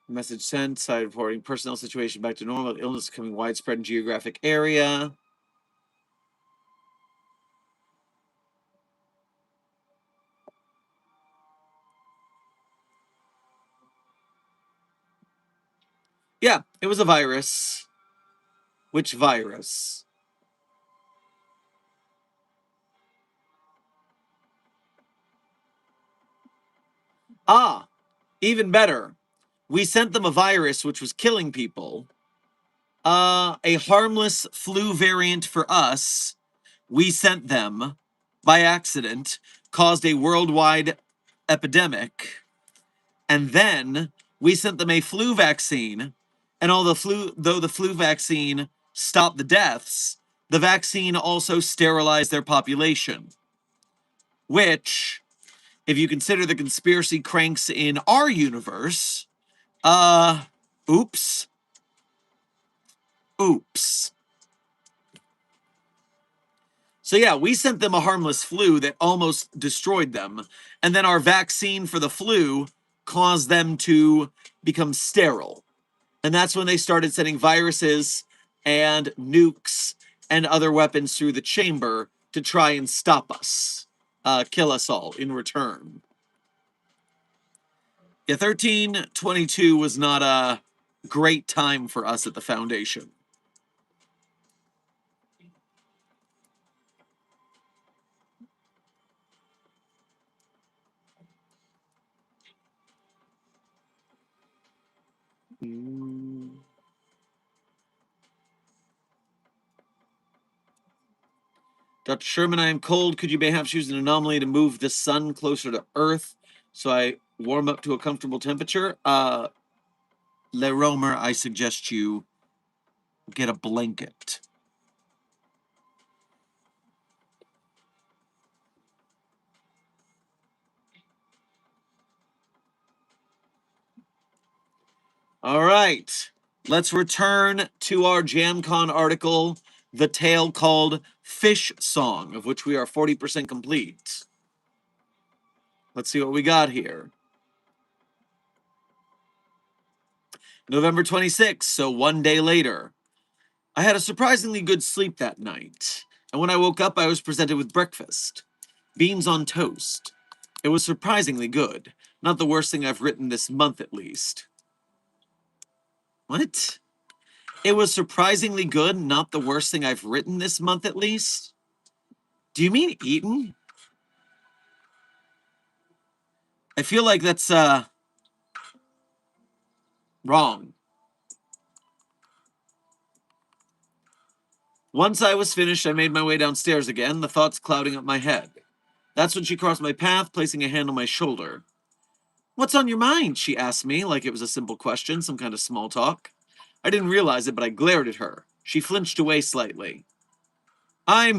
Message sent, side reporting personnel situation back to normal, illness becoming widespread in geographic area. Yeah, it was a virus. Which virus? Ah, even better. We sent them a virus which was killing people. A harmless flu variant for us. We sent them by accident, caused a worldwide epidemic, and then we sent them a flu vaccine. And though the flu vaccine stopped the deaths, the vaccine also sterilized their population. Which, if you consider the conspiracy cranks in our universe, oops. Oops. So yeah, we sent them a harmless flu that almost destroyed them, and then our vaccine for the flu caused them to become sterile. And that's when they started sending viruses and nukes and other weapons through the chamber to try and stop us, kill us all in return. Yeah, 1322 was not a great time for us at the Foundation. Dr. Sherman, I am cold. Could you perhaps use an anomaly to move the sun closer to Earth so I warm up to a comfortable temperature? Le Romer, I suggest you get a blanket. All right. Let's return to our JamCon article, the tale called Fish Song, of which we are 40% complete. Let's see what we got here. November 26th, so one day later. I had a surprisingly good sleep that night, and when I woke up, I was presented with breakfast. Beans on toast. It was surprisingly good. Not the worst thing I've written this month, at least. What? It was surprisingly good, not the worst thing I've written this month, at least? Do you mean eaten? I feel like that's, wrong. Once I was finished, I made my way downstairs again, the thoughts clouding up my head. That's when she crossed my path, placing a hand on my shoulder. What's on your mind? She asked me, like it was a simple question, some kind of small talk. I didn't realize it, but I glared at her. She flinched away slightly. I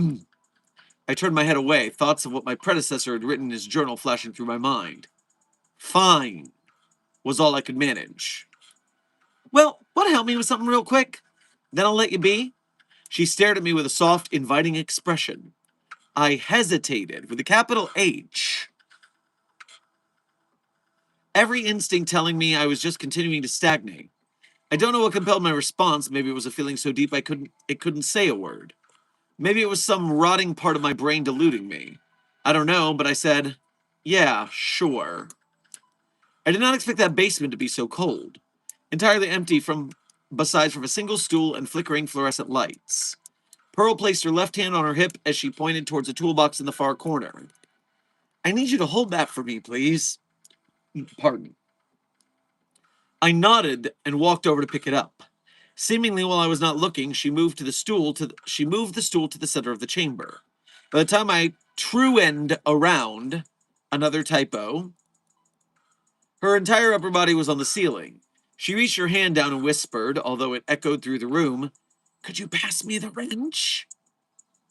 turned my head away, thoughts of what my predecessor had written in his journal flashing through my mind. Fine, was all I could manage. Well, want to help me with something real quick? Then I'll let you be. She stared at me with a soft, inviting expression. I hesitated with a capital H. Every instinct telling me I was just continuing to stagnate. I don't know what compelled my response. Maybe it was a feeling so deep it couldn't say a word. Maybe it was some rotting part of my brain deluding me. I don't know, but I said, yeah, sure. I did not expect that basement to be so cold. Entirely empty besides from a single stool and flickering fluorescent lights. Pearl placed her left hand on her hip as she pointed towards a toolbox in the far corner. I need you to hold that for me, please. Pardon. I nodded and walked over to pick it up. Seemingly while I was not looking, she moved the stool to the center of the chamber. By the time I true-end around, another typo, her entire upper body was on the ceiling. She reached her hand down and whispered, although it echoed through the room, "Could you pass me the wrench?"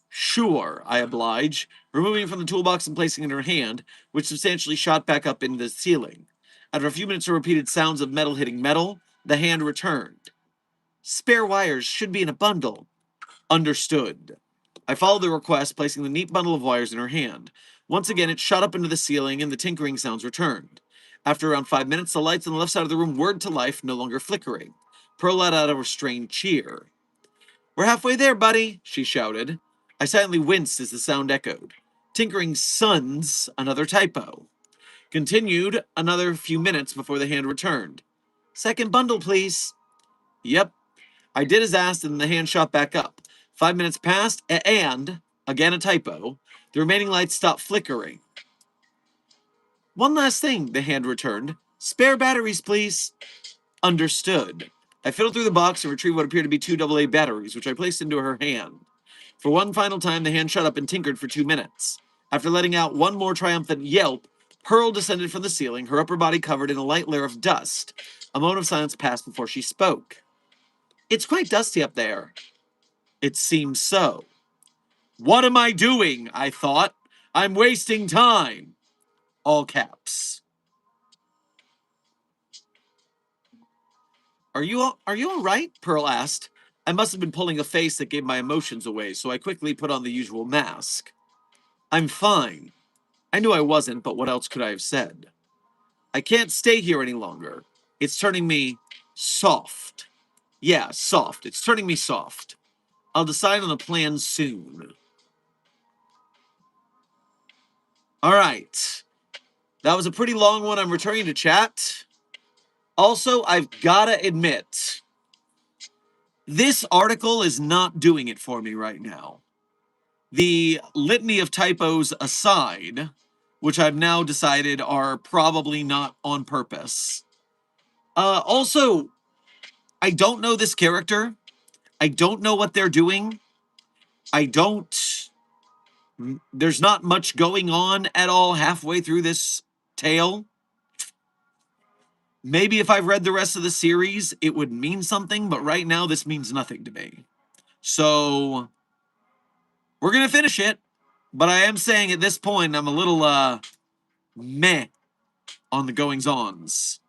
"Sure," I obliged, removing it from the toolbox and placing it in her hand, which substantially shot back up into the ceiling. After a few minutes of repeated sounds of metal hitting metal, the hand returned. "Spare wires should be in a bundle." "Understood." I followed the request, placing the neat bundle of wires in her hand. Once again, it shot up into the ceiling, and the tinkering sounds returned. After around 5 minutes, the lights on the left side of the room whirred to life, no longer flickering. Pearl let out a restrained cheer. "We're halfway there, buddy," she shouted. I silently winced as the sound echoed. Tinkering sons, another typo. Continued another few minutes before the hand returned. "Second bundle, please." "Yep." I did as asked, and the hand shot back up. 5 minutes passed, and, again a typo, the remaining lights stopped flickering. "One last thing," the hand returned. "Spare batteries, please." Understood. I fiddled through the box and retrieved what appeared to be 2 AA batteries, which I placed into her hand. For one final time, the hand shut up and tinkered for 2 minutes. After letting out one more triumphant yelp, Pearl descended from the ceiling, her upper body covered in a light layer of dust. A moment of silence passed before she spoke. "It's quite dusty up there." "It seems so." "What am I doing?" I thought. "I'm wasting time." All caps. Are you all right?" Pearl asked. I must have been pulling a face that gave my emotions away, so I quickly put on the usual mask. "I'm fine." I knew I wasn't, but what else could I have said? "I can't stay here any longer. It's turning me soft." "Yeah, soft. It's turning me soft. I'll decide on a plan soon." All right. That was a pretty long one. I'm returning to chat. Also, I've gotta admit, this article is not doing it for me right now. The litany of typos aside, which I've now decided are probably not on purpose. Also, I don't know this character. I don't know what they're doing. There's not much going on at all halfway through this tale. Maybe if I've read the rest of the series, it would mean something, but right now this means nothing to me. So, we're going to finish it, but I am saying at this point I'm a little, meh on the goings-ons.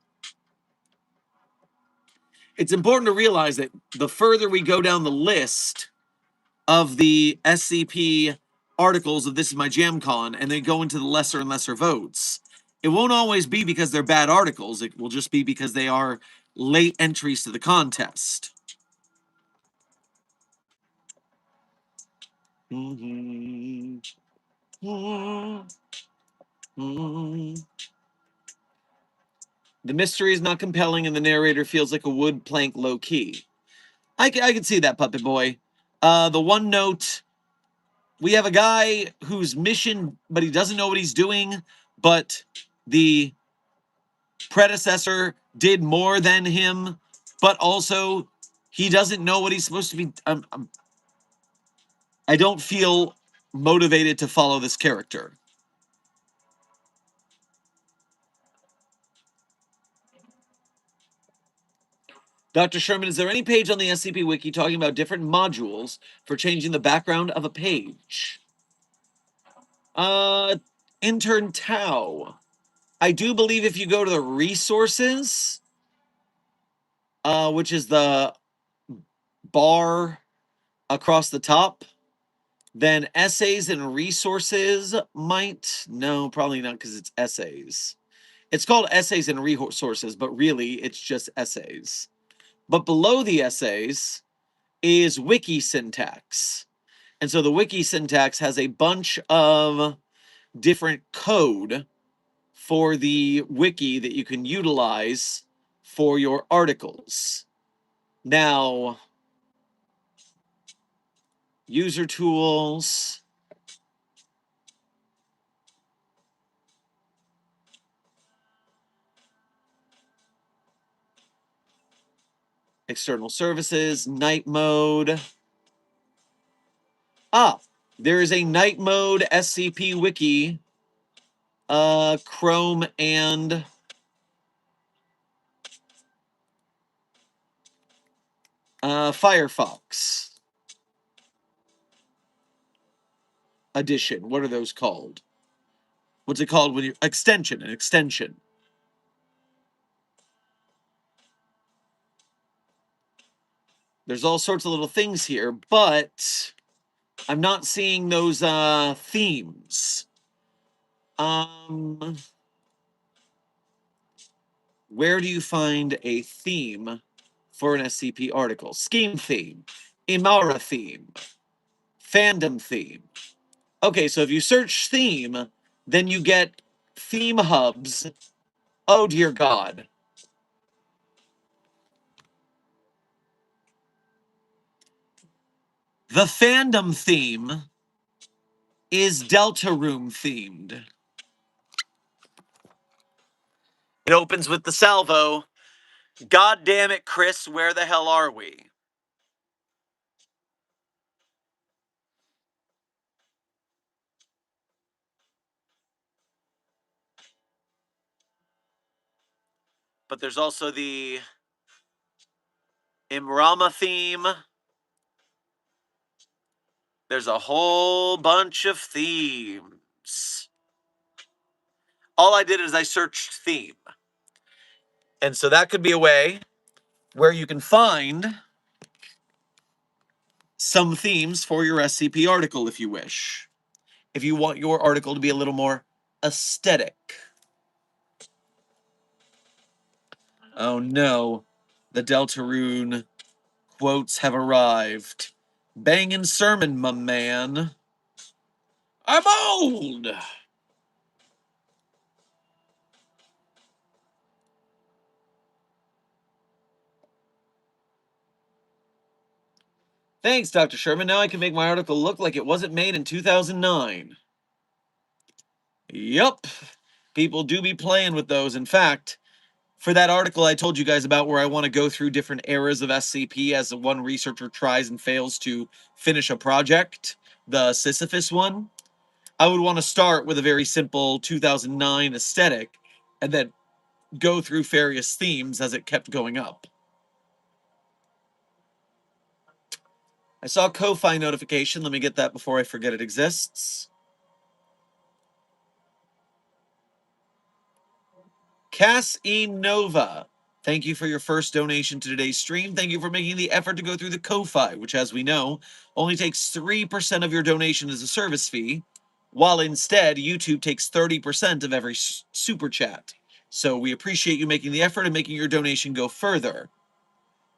It's important to realize that the further we go down the list of the SCP articles of This Is My JamCon, and they go into the lesser and lesser votes, it won't always be because they're bad articles. It will just be because they are late entries to the contest. The mystery is not compelling, and the narrator feels like a wood plank low-key. I can see that, Puppet Boy. The one note, we have a guy whose mission, but he doesn't know what he's doing, but the predecessor did more than him, but also he doesn't know what he's supposed to be. I don't feel motivated to follow this character. Dr. Sherman, is there any page on the SCP Wiki talking about different modules for changing the background of a page? Intern Tau. I do believe if you go to the resources, which is the bar across the top, Then essays and resources might. No, probably not because it's essays. It's called essays and resources, but really it's just essays. But below the essays is wiki syntax. And so the wiki syntax has a bunch of different code for the wiki that you can utilize for your articles. Now, user tools. External services, night mode. Ah, there is a night mode SCP wiki, Chrome and Firefox edition. What are those called? What's it called when you extension? An extension. There's all sorts of little things here, but I'm not seeing those themes. Where do you find a theme for an SCP article? Scheme theme, Imara theme, fandom theme. Okay, so if you search theme, then you get theme hubs. Oh dear God. The fandom theme is Delta Room themed. It opens with the salvo. God damn it, Chris, where the hell are we? But there's also the Imrama theme. There's a whole bunch of themes. All I did is I searched theme. And so that could be a way where you can find some themes for your SCP article if you wish. If you want your article to be a little more aesthetic. Oh no, the Deltarune quotes have arrived. Bangin' sermon, my man. I'm old! Thanks, Dr. Sherman. Now I can make my article look like it wasn't made in 2009. Yup. People do be playing with those. In fact, for that article I told you guys about where I want to go through different eras of SCP as one researcher tries and fails to finish a project, the Sisyphus one, I would want to start with a very simple 2009 aesthetic and then go through various themes as it kept going up. I saw a Ko-Fi notification. Let me get that before I forget it exists. Cass E. Nova, thank you for your first donation to today's stream. Thank you for making the effort to go through the Ko-Fi, which, as we know, only takes 3% of your donation as a service fee, while instead YouTube takes 30% of every super chat. So we appreciate you making the effort and making your donation go further.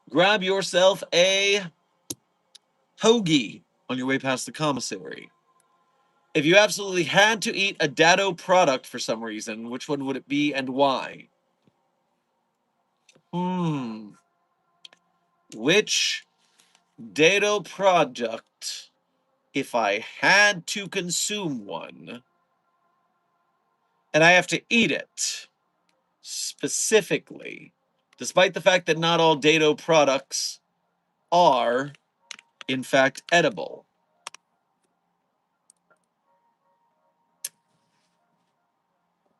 Grab yourself a hoagie on your way past the commissary. If you absolutely had to eat a Dado product for some reason, which one would it be and why? Which Dado product, if I had to consume one, and I have to eat it specifically, despite the fact that not all Dado products are, in fact, edible.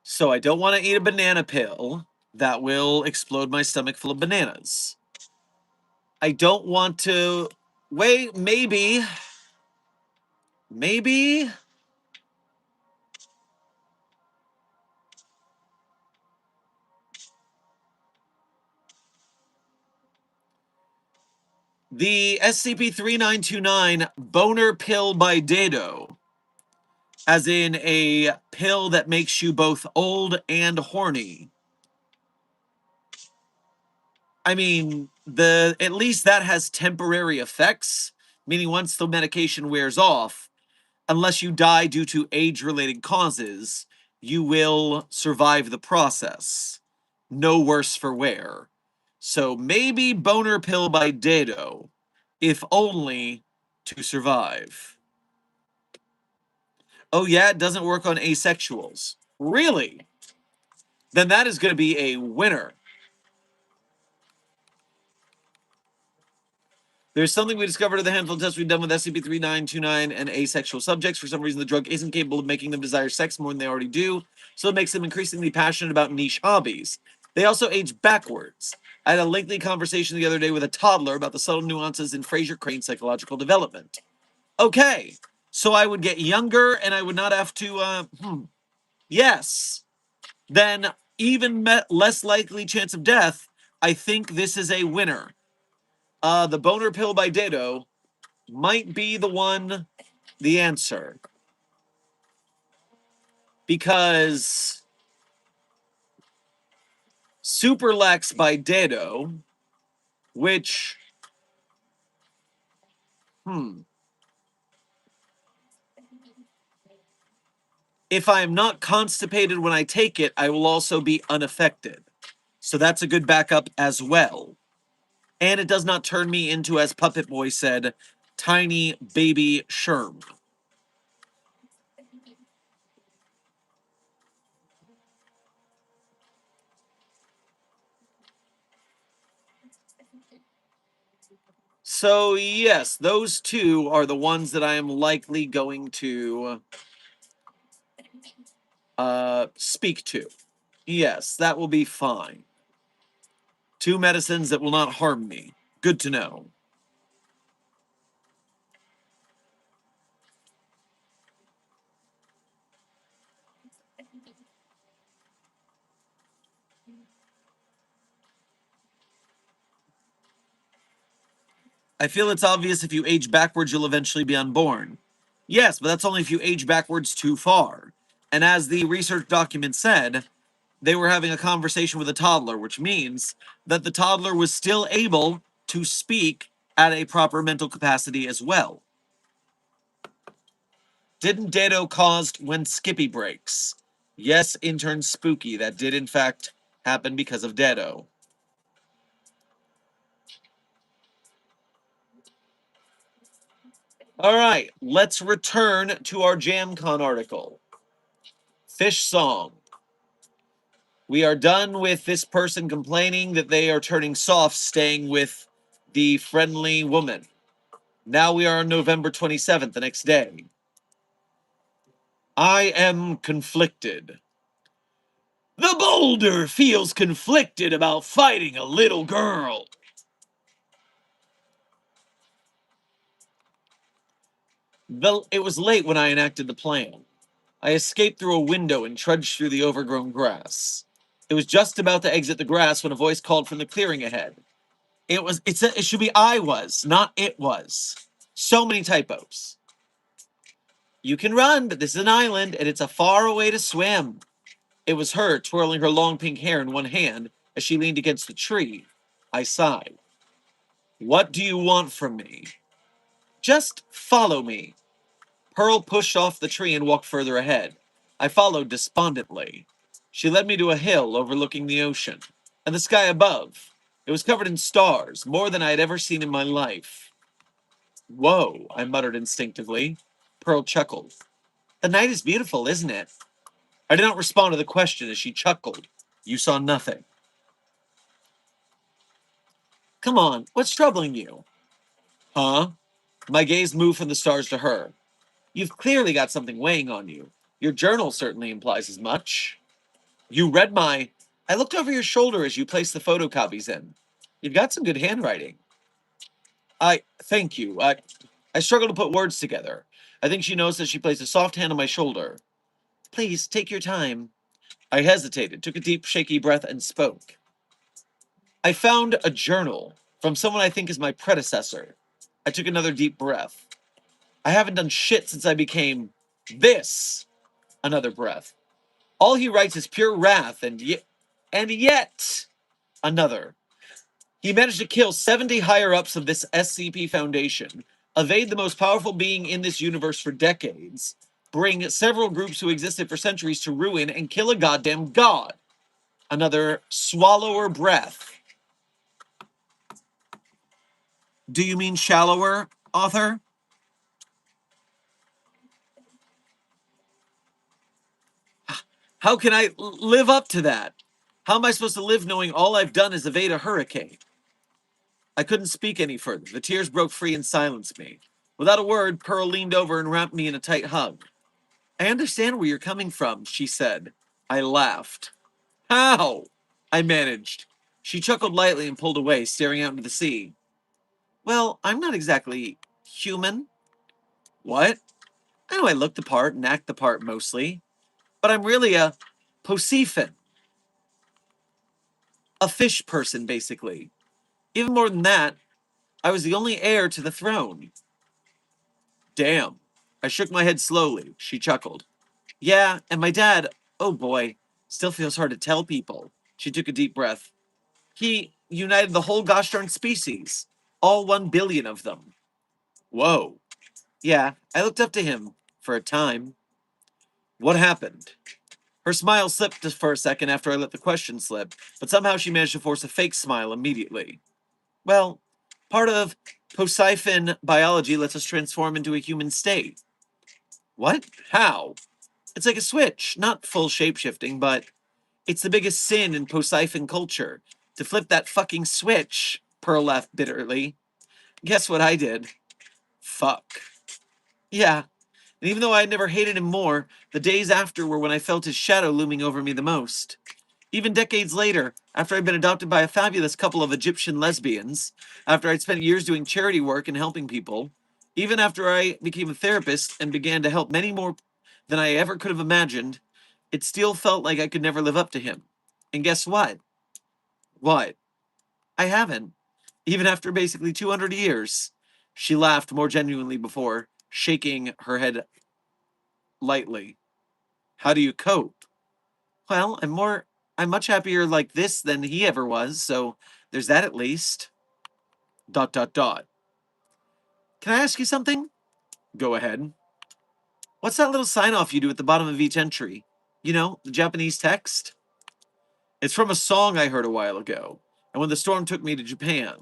So I don't want to eat a banana pill. That will explode my stomach full of bananas. I don't want to... Wait, maybe... The SCP-3929 boner pill by Dado, as in a pill that makes you both old and horny. I mean, at least that has temporary effects, meaning once the medication wears off, unless you die due to age-related causes, you will survive the process. No worse for wear. So maybe boner pill by Dado, if only to survive. Oh yeah, it doesn't work on asexuals. Really? Then that is going to be a winner. There's something we discovered in the handful of tests we've done with SCP-3929 and asexual subjects. For some reason, the drug isn't capable of making them desire sex more than they already do, so it makes them increasingly passionate about niche hobbies. They also age backwards. I had a lengthy conversation the other day with a toddler about the subtle nuances in Fraser Crane's psychological development. Okay, so I would get younger and I would not have to, yes. Then even less likely chance of death, I think this is a winner. The boner pill by Dado might be the answer. Because Super Lex by Dado, which, if I am not constipated when I take it, I will also be unaffected. So that's a good backup as well. And it does not turn me into, as Puppet Boy said, tiny baby Sherm. So yes, those two are the ones that I am likely going to speak to. Yes, that will be fine. 2 medicines that will not harm me. Good to know. I feel it's obvious if you age backwards, you'll eventually be unborn. Yes, but that's only if you age backwards too far. And as the research document said, they were having a conversation with a toddler, which means that the toddler was still able to speak at a proper mental capacity as well. Didn't Dado caused when Skippy breaks? Yes, intern Spooky. That did in fact happen because of Dado. All right, let's return to our JamCon article. Fish Song. We are done with this person complaining that they are turning soft staying with the friendly woman. Now we are on November 27th, the next day. I am conflicted. The boulder feels conflicted about fighting a little girl. It was late when I enacted the plan. I escaped through a window and trudged through the overgrown grass. It was just about to exit the grass when a voice called from the clearing ahead. It should be I was, not it was. So many typos. You can run, but this is an island, and it's a far way to swim. It was her, twirling her long pink hair in one hand as she leaned against the tree. I sighed. What do you want from me? Just follow me. Pearl pushed off the tree and walked further ahead. I followed despondently. She led me to a hill overlooking the ocean and the sky above. It was covered in stars, more than I had ever seen in my life. Whoa, I muttered instinctively. Pearl chuckled. The night is beautiful, isn't it? I did not respond to the question as she chuckled. You saw nothing. Come on, what's troubling you? Huh? My gaze moved from the stars to her. You've clearly got something weighing on you. Your journal certainly implies as much. You read my... I looked over your shoulder as you placed the photocopies in. You've got some good handwriting. Thank you. I struggle to put words together. I think she noticed as she placed a soft hand on my shoulder. Please, take your time. I hesitated, took a deep, shaky breath, and spoke. I found a journal. From someone I think is my predecessor. I took another deep breath. I haven't done shit since I became this. Another breath. All he writes is pure wrath, and yet another. He managed to kill 70 higher-ups of this SCP Foundation, evade the most powerful being in this universe for decades, bring several groups who existed for centuries to ruin, and kill a goddamn god. Another swallower breath. Do you mean shallower, author? How can I live up to that? How am I supposed to live knowing all I've done is evade a hurricane? I couldn't speak any further. The tears broke free and silenced me. Without a word, Pearl leaned over and wrapped me in a tight hug. I understand where you're coming from, she said. I laughed. How? I managed. She chuckled lightly and pulled away, staring out into the sea. Well, I'm not exactly human. What? I know I look the part and act the part mostly, but I'm really a Posephin. A fish person, basically. Even more than that, I was the only heir to the throne. Damn. I shook my head slowly. She chuckled. Yeah, and my dad, oh boy, still feels hard to tell people. She took a deep breath. He united the whole gosh darn species. All 1 billion of them. Whoa. Yeah, I looked up to him for a time. What happened? Her smile slipped for a second after I let the question slip, but somehow she managed to force a fake smile immediately. Well, part of Poseidon biology lets us transform into a human state. What? How? It's like a switch, not full shapeshifting, but it's the biggest sin in Poseidon culture. To flip that fucking switch, Pearl laughed bitterly. Guess what I did? Fuck. Yeah, and even though I had never hated him more, the days after were when I felt his shadow looming over me the most. Even decades later, after I'd been adopted by a fabulous couple of Egyptian lesbians, after I'd spent years doing charity work and helping people, even after I became a therapist and began to help many more than I ever could have imagined, it still felt like I could never live up to him. And guess what? What? I haven't. Even after basically 200 years. She laughed more genuinely before, shaking her head lightly. How do you cope? Well, I'm much happier like this than he ever was, so there's that at least. Dot dot dot. Can I ask you something? Go ahead. What's that little sign off you do at the bottom of each entry? You know, the Japanese text? It's from a song I heard a while ago, and when the storm took me to Japan.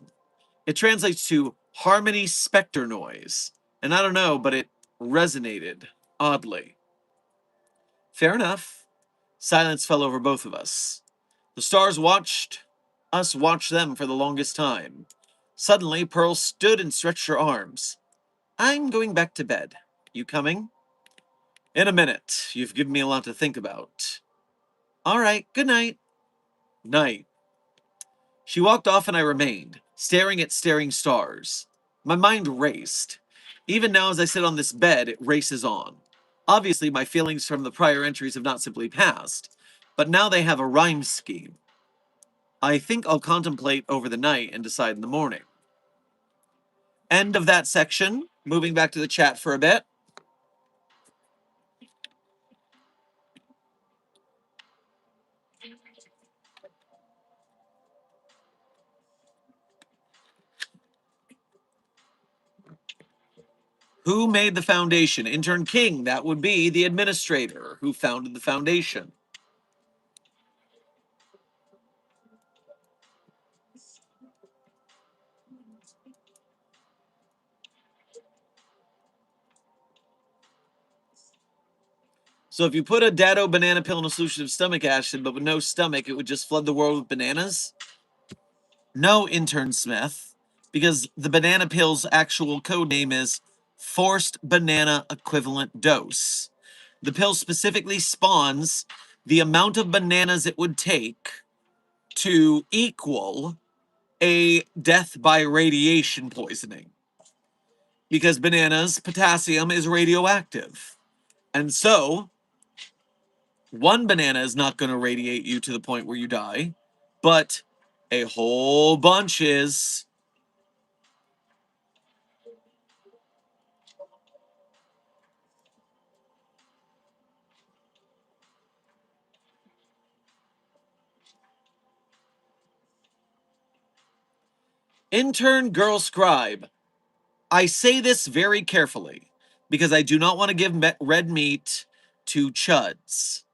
It translates to harmony specter noise. And I don't know, but it resonated oddly. Fair enough. Silence fell over both of us. The stars watched us watch them for the longest time. Suddenly, Pearl stood and stretched her arms. I'm going back to bed. You coming? In a minute. You've given me a lot to think about. All right, good night. Night. She walked off and I remained, staring at staring stars. My mind raced. Even now, as I sit on this bed, it races on. Obviously, my feelings from the prior entries have not simply passed, but now they have a rhyme scheme. I think I'll contemplate over the night and decide in the morning. End of that section. Moving back to the chat for a bit. Who made the foundation? Intern King. That would be the administrator who founded the foundation. So if you put a dado banana pill in a solution of stomach acid, but with no stomach, it would just flood the world with bananas? No, Intern Smith, because the banana pill's actual code name is forced banana equivalent dose. The pill specifically spawns the amount of bananas it would take to equal a death by radiation poisoning. Because bananas, potassium is radioactive. And so, one banana is not going to radiate you to the point where you die, but a whole bunch is. Intern girl scribe. I say this very carefully because I do not want to give red meat to chuds.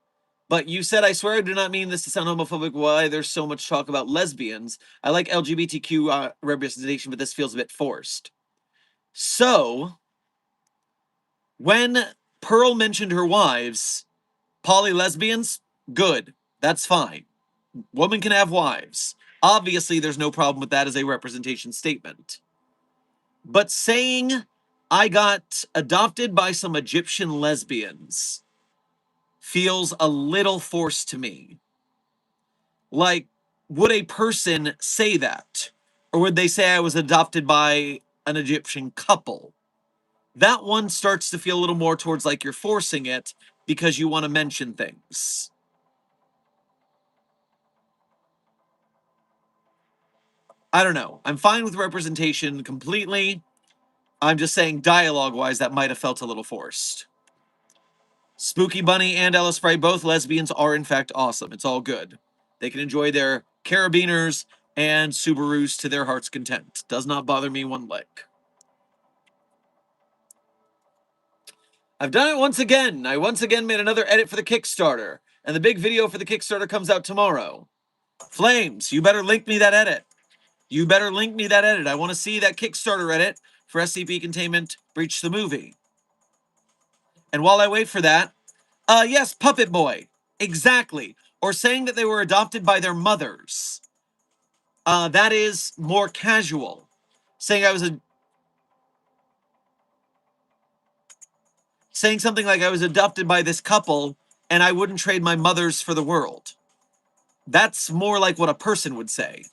But you said, I swear I do not mean this to sound homophobic. Why there's so much talk about lesbians. I like LGBTQ representation, but this feels a bit forced. So, when Pearl mentioned her wives, poly lesbians, good. That's fine. Woman can have wives. Obviously, there's no problem with that as a representation statement. But saying I got adopted by some Egyptian lesbians feels a little forced to me. Like, would a person say that? Or would they say I was adopted by an Egyptian couple? That one starts to feel a little more towards like you're forcing it because you want to mention things. I don't know. I'm fine with representation completely. I'm just saying dialogue-wise that might have felt a little forced. Spooky Bunny and Ella Spray, both lesbians, are in fact awesome. It's all good. They can enjoy their carabiners and Subarus to their heart's content. Does not bother me one lick. I've done it once again. I once again made another edit for the Kickstarter, and the big video for the Kickstarter comes out tomorrow. Flames, you better link me that edit. You better link me that edit. I want to see that Kickstarter edit for SCP Containment Breach the Movie. And while I wait for that, yes, Puppet Boy. Exactly. Or saying that they were adopted by their mothers. That is more casual. Saying something like I was adopted by this couple and I wouldn't trade my mothers for the world. That's more like what a person would say.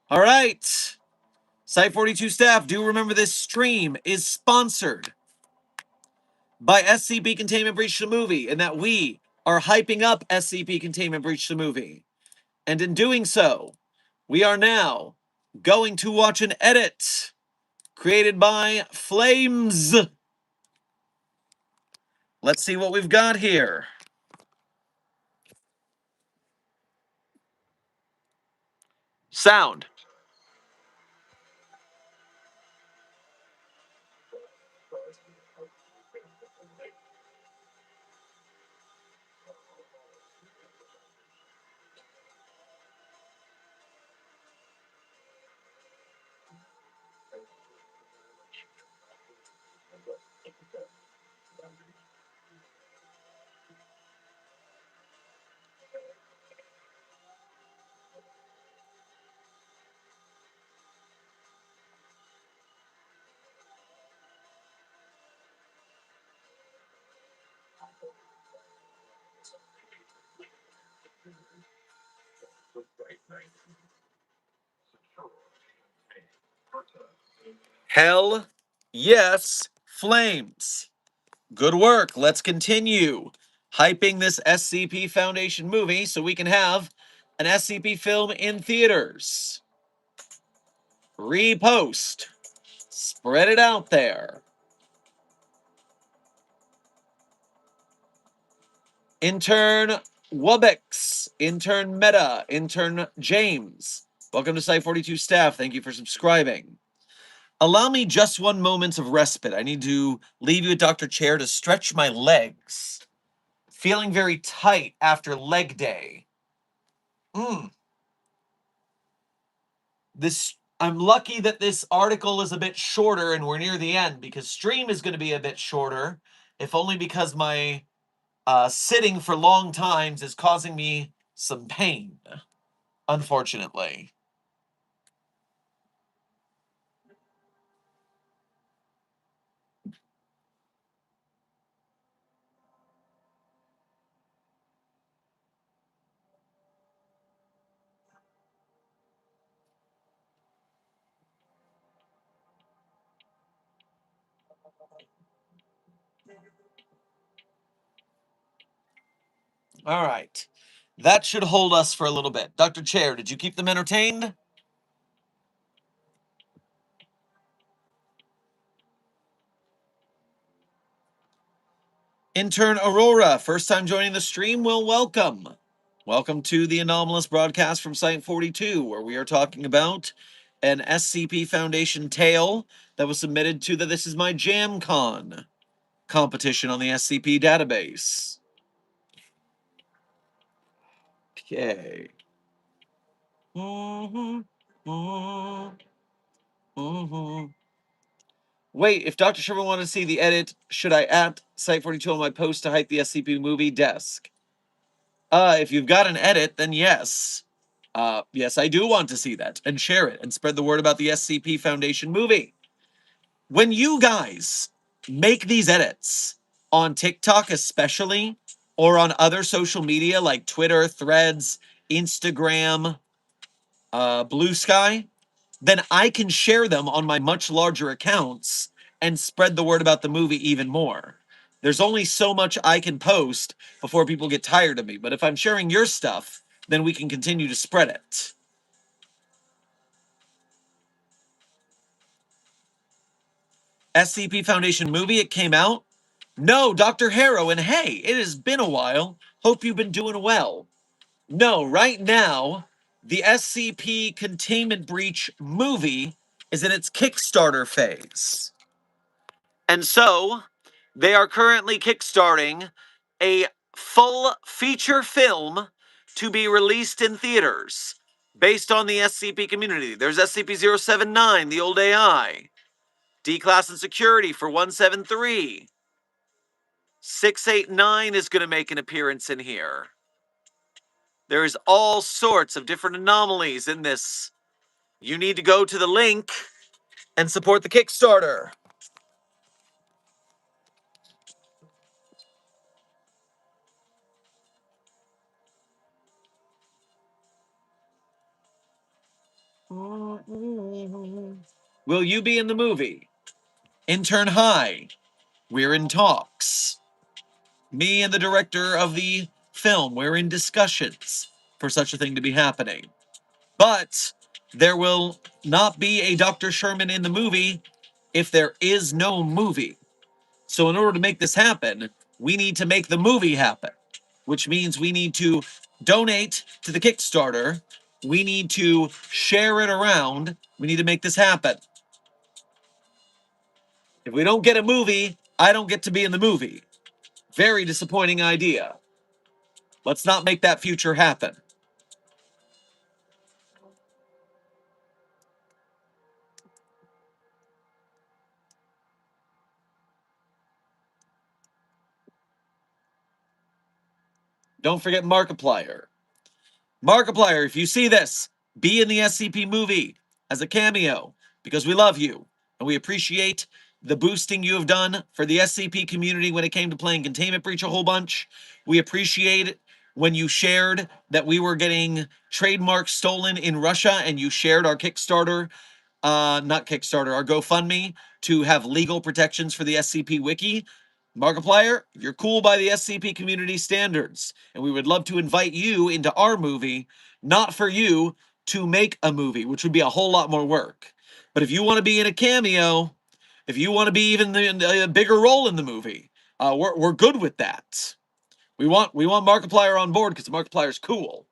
All right. Site 42 staff, do remember this stream is sponsored by SCP Containment Breach the Movie, and that we are hyping up SCP Containment Breach the Movie. And in doing so, we are now going to watch an edit created by Flames. Let's see what we've got here. Sound. Hell yes, Flames. Good work. Let's continue hyping this SCP Foundation movie so we can have an SCP film in theaters. Repost. Spread it out there. Intern Wubix, Intern Meta, Intern James. Welcome to Site 42 staff. Thank you for subscribing. Allow me just one moment of respite. I need to leave you at Dr. Chair to stretch my legs. Feeling very tight after leg day. I'm lucky that this article is a bit shorter and we're near the end because stream is going to be a bit shorter, if only because my sitting for long times is causing me some pain, unfortunately. All right. That should hold us for a little bit. Dr. Chair, did you keep them entertained? Intern Aurora, first time joining the stream, well, welcome. Welcome to the anomalous broadcast from Site 42, where we are talking about an SCP Foundation tale that was submitted to the This Is My Jam Con competition on the SCP database. Okay. Wait, if Dr. Sherman wanted to see the edit, should I at Site 42 on my post to hype the SCP movie desk? If you've got an edit, then yes. Yes, I do want to see that and share it and spread the word about the SCP Foundation movie. When you guys make these edits on TikTok, especially, or on other social media like Twitter, Threads, Instagram, Blue Sky, then I can share them on my much larger accounts and spread the word about the movie even more. There's only so much I can post before people get tired of me, but if I'm sharing your stuff, then we can continue to spread it. SCP Foundation movie, it came out? No, Dr. Harrow, and hey, it has been a while. Hope you've been doing well. No, right now, the SCP Containment Breach movie is in its Kickstarter phase. And so, they are currently kickstarting a full feature film to be released in theaters based on the SCP community. There's SCP-079, the old AI, D-Class and Security for 173. 689 is going to make an appearance in here. There's all sorts of different anomalies in this. You need to go to the link and support the Kickstarter. Will you be in the movie? Intern Hi, we're in talks. Me and the director of the film, we're in discussions for such a thing to be happening. But there will not be a Dr. Sherman in the movie if there is no movie. So in order to make this happen, we need to make the movie happen, which means we need to donate to the Kickstarter. We need to share it around. We need to make this happen. If we don't get a movie, I don't get to be in the movie. Very disappointing idea. Let's not make that future happen. Don't forget Markiplier. Markiplier, if you see this, be in the SCP movie as a cameo because we love you and we appreciate the boosting you have done for the SCP community when it came to playing Containment Breach a whole bunch. We appreciate it when you shared that we were getting trademarks stolen in Russia and you shared our Kickstarter, not Kickstarter, our GoFundMe to have legal protections for the SCP Wiki. Markiplier, you're cool by the SCP community standards, and we would love to invite you into our movie, not for you to make a movie, which would be a whole lot more work. But if you want to be in a cameo, if you want to be even a bigger role in the movie, we're good with that. We want Markiplier on board because Markiplier's cool.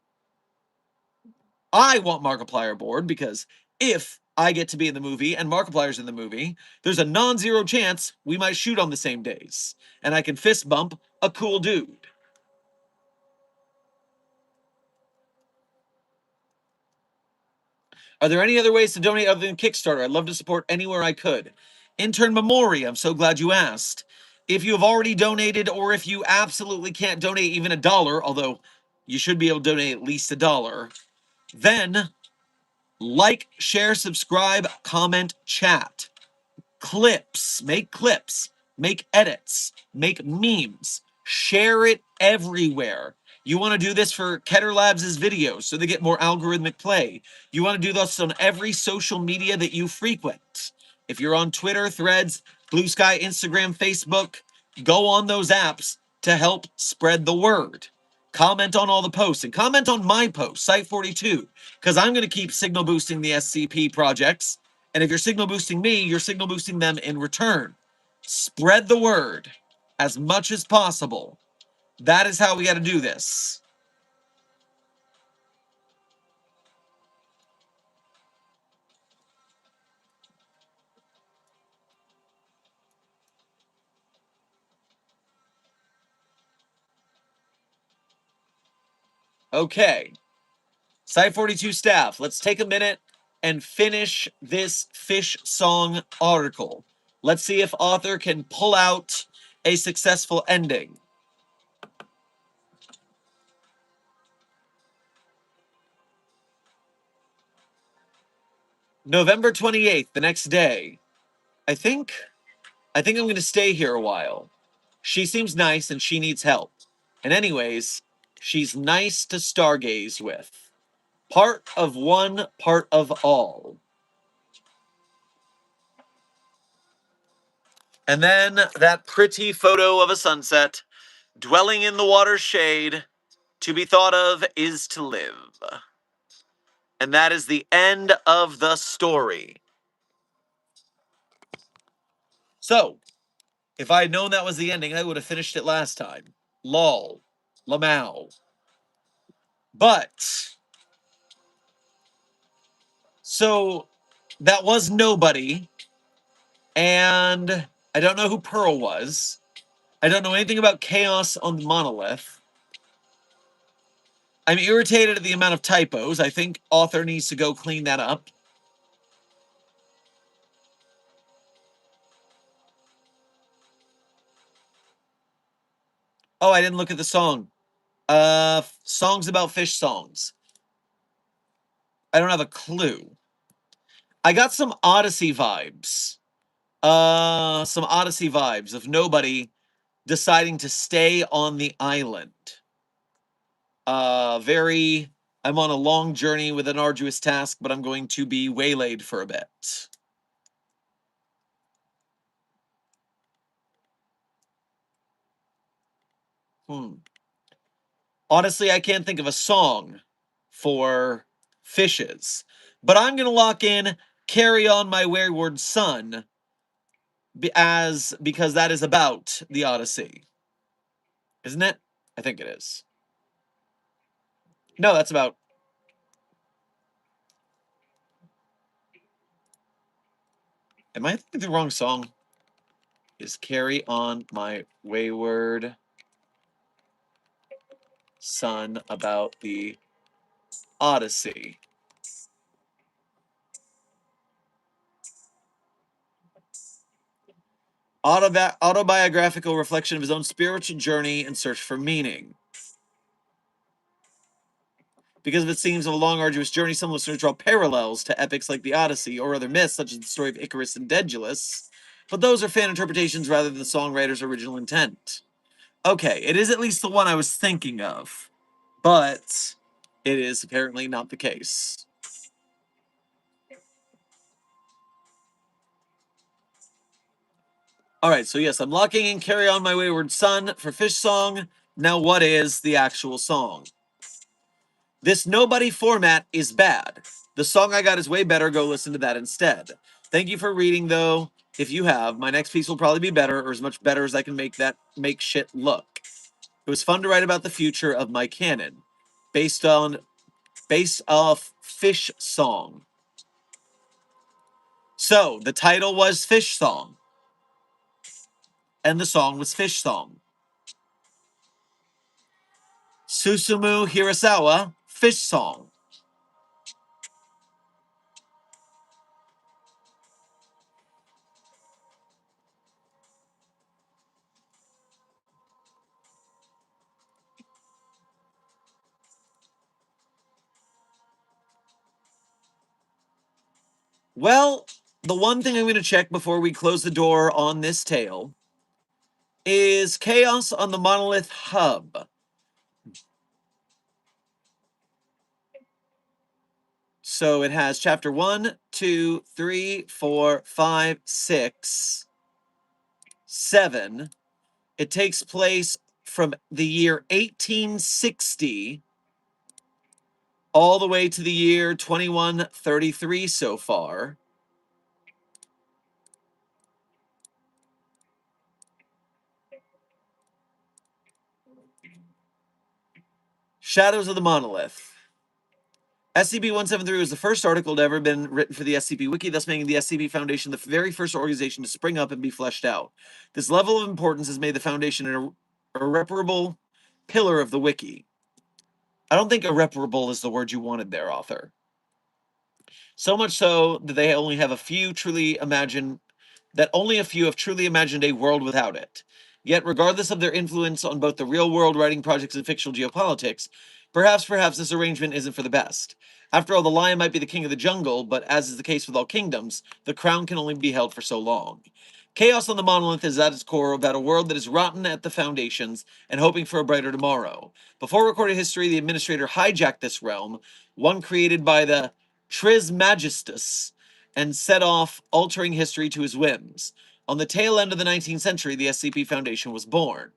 I want Markiplier aboard because if I get to be in the movie and Markiplier's in the movie, there's a non-zero chance we might shoot on the same days, and I can fist bump a cool dude. Are there any other ways to donate other than Kickstarter? I'd love to support anywhere I could. Intern Memori, I'm so glad you asked. If you have already donated, or if you absolutely can't donate even $1, although you should be able to donate at least $1, then like, share, subscribe, comment, chat. Clips, make edits, make memes, share it everywhere. You want to do this for Keter Labs' videos so they get more algorithmic play. You want to do this on every social media that you frequent. If you're on Twitter, Threads, Blue Sky, Instagram, Facebook, go on those apps to help spread the word. Comment on all the posts and comment on my post, Site 42, because I'm going to keep signal boosting the SCP projects. And if you're signal boosting me, you're signal boosting them in return. Spread the word. as much as possible. That is how we got to do this. Okay. Site 42 staff, let's take a minute and finish this fish song article. Let's see if author can pull out a successful ending. November 28th, the next day. I think I'm going to stay here a while. She seems nice and she needs help. And anyways, she's nice to stargaze with. Part of one, part of all. And then that pretty photo of a sunset, dwelling in the water's shade, to be thought of is to live. And that is the end of the story. So, if I had known that was the ending, I would have finished it last time. Lol. Lamau. But, so, that was nobody. And I don't know who Pearl was. I don't know anything about chaos on the monolith. I'm irritated at the amount of typos. I think author needs to go clean that up. Oh, I didn't look at the song. Songs about fish songs. I don't have a clue. I got some Odyssey vibes. Some Odyssey vibes of nobody deciding to stay on the island. I'm on a long journey with an arduous task, but I'm going to be waylaid for a bit. Honestly, I can't think of a song for fishes, but I'm going to lock in Carry On My Wayward Son because that is about the Odyssey. Isn't it? I think it is. No, that's about... Am I thinking the wrong song? Is Carry On My Wayward Son about the Odyssey? Autobiographical reflection of his own spiritual journey and search for meaning. Because of its themes of a long, arduous journey, some listeners draw parallels to epics like the Odyssey or other myths, such as the story of Icarus and Daedalus, but those are fan interpretations rather than the songwriter's original intent. Okay, it is at least the one I was thinking of, but it is apparently not the case. Alright, so yes, I'm locking in Carry On My Wayward Son for Fish Song. Now what is the actual song? This nobody format is bad. The song I got is way better. Go listen to that instead. Thank you for reading, though. If you have, my next piece will probably be better, or as much better as I can make shit look. It was fun to write about the future of my canon, based off Fish Song. So the title was Fish Song, and the song was Fish Song. Susumu Hirasawa, Fish Song. Well, the one thing I'm going to check before we close the door on this tale is Chaos on the Monolith Hub. So it has chapter 1, 2, 3, 4, 5, 6, 7. It takes place from the year 1860 all the way to the year 2133 so far. Shadows of the Monolith. SCP-173 was the first article to ever been written for the SCP Wiki, thus making the SCP Foundation the very first organization to spring up and be fleshed out. This level of importance has made the Foundation an irreparable pillar of the Wiki. I don't think irreparable is the word you wanted there, author. So much so that they only have a few truly imagined that only a few have truly imagined a world without it. Yet, regardless of their influence on both the real-world writing projects and fictional geopolitics, perhaps this arrangement isn't for the best. After all, the lion might be the king of the jungle, but as is the case with all kingdoms, the crown can only be held for so long. Chaos on the Monolith is at its core about a world that is rotten at the foundations and hoping for a brighter tomorrow. Before recorded history, the administrator hijacked this realm, one created by the Trismegistus, and set off altering history to his whims. On the tail end of the 19th century, the SCP Foundation was born.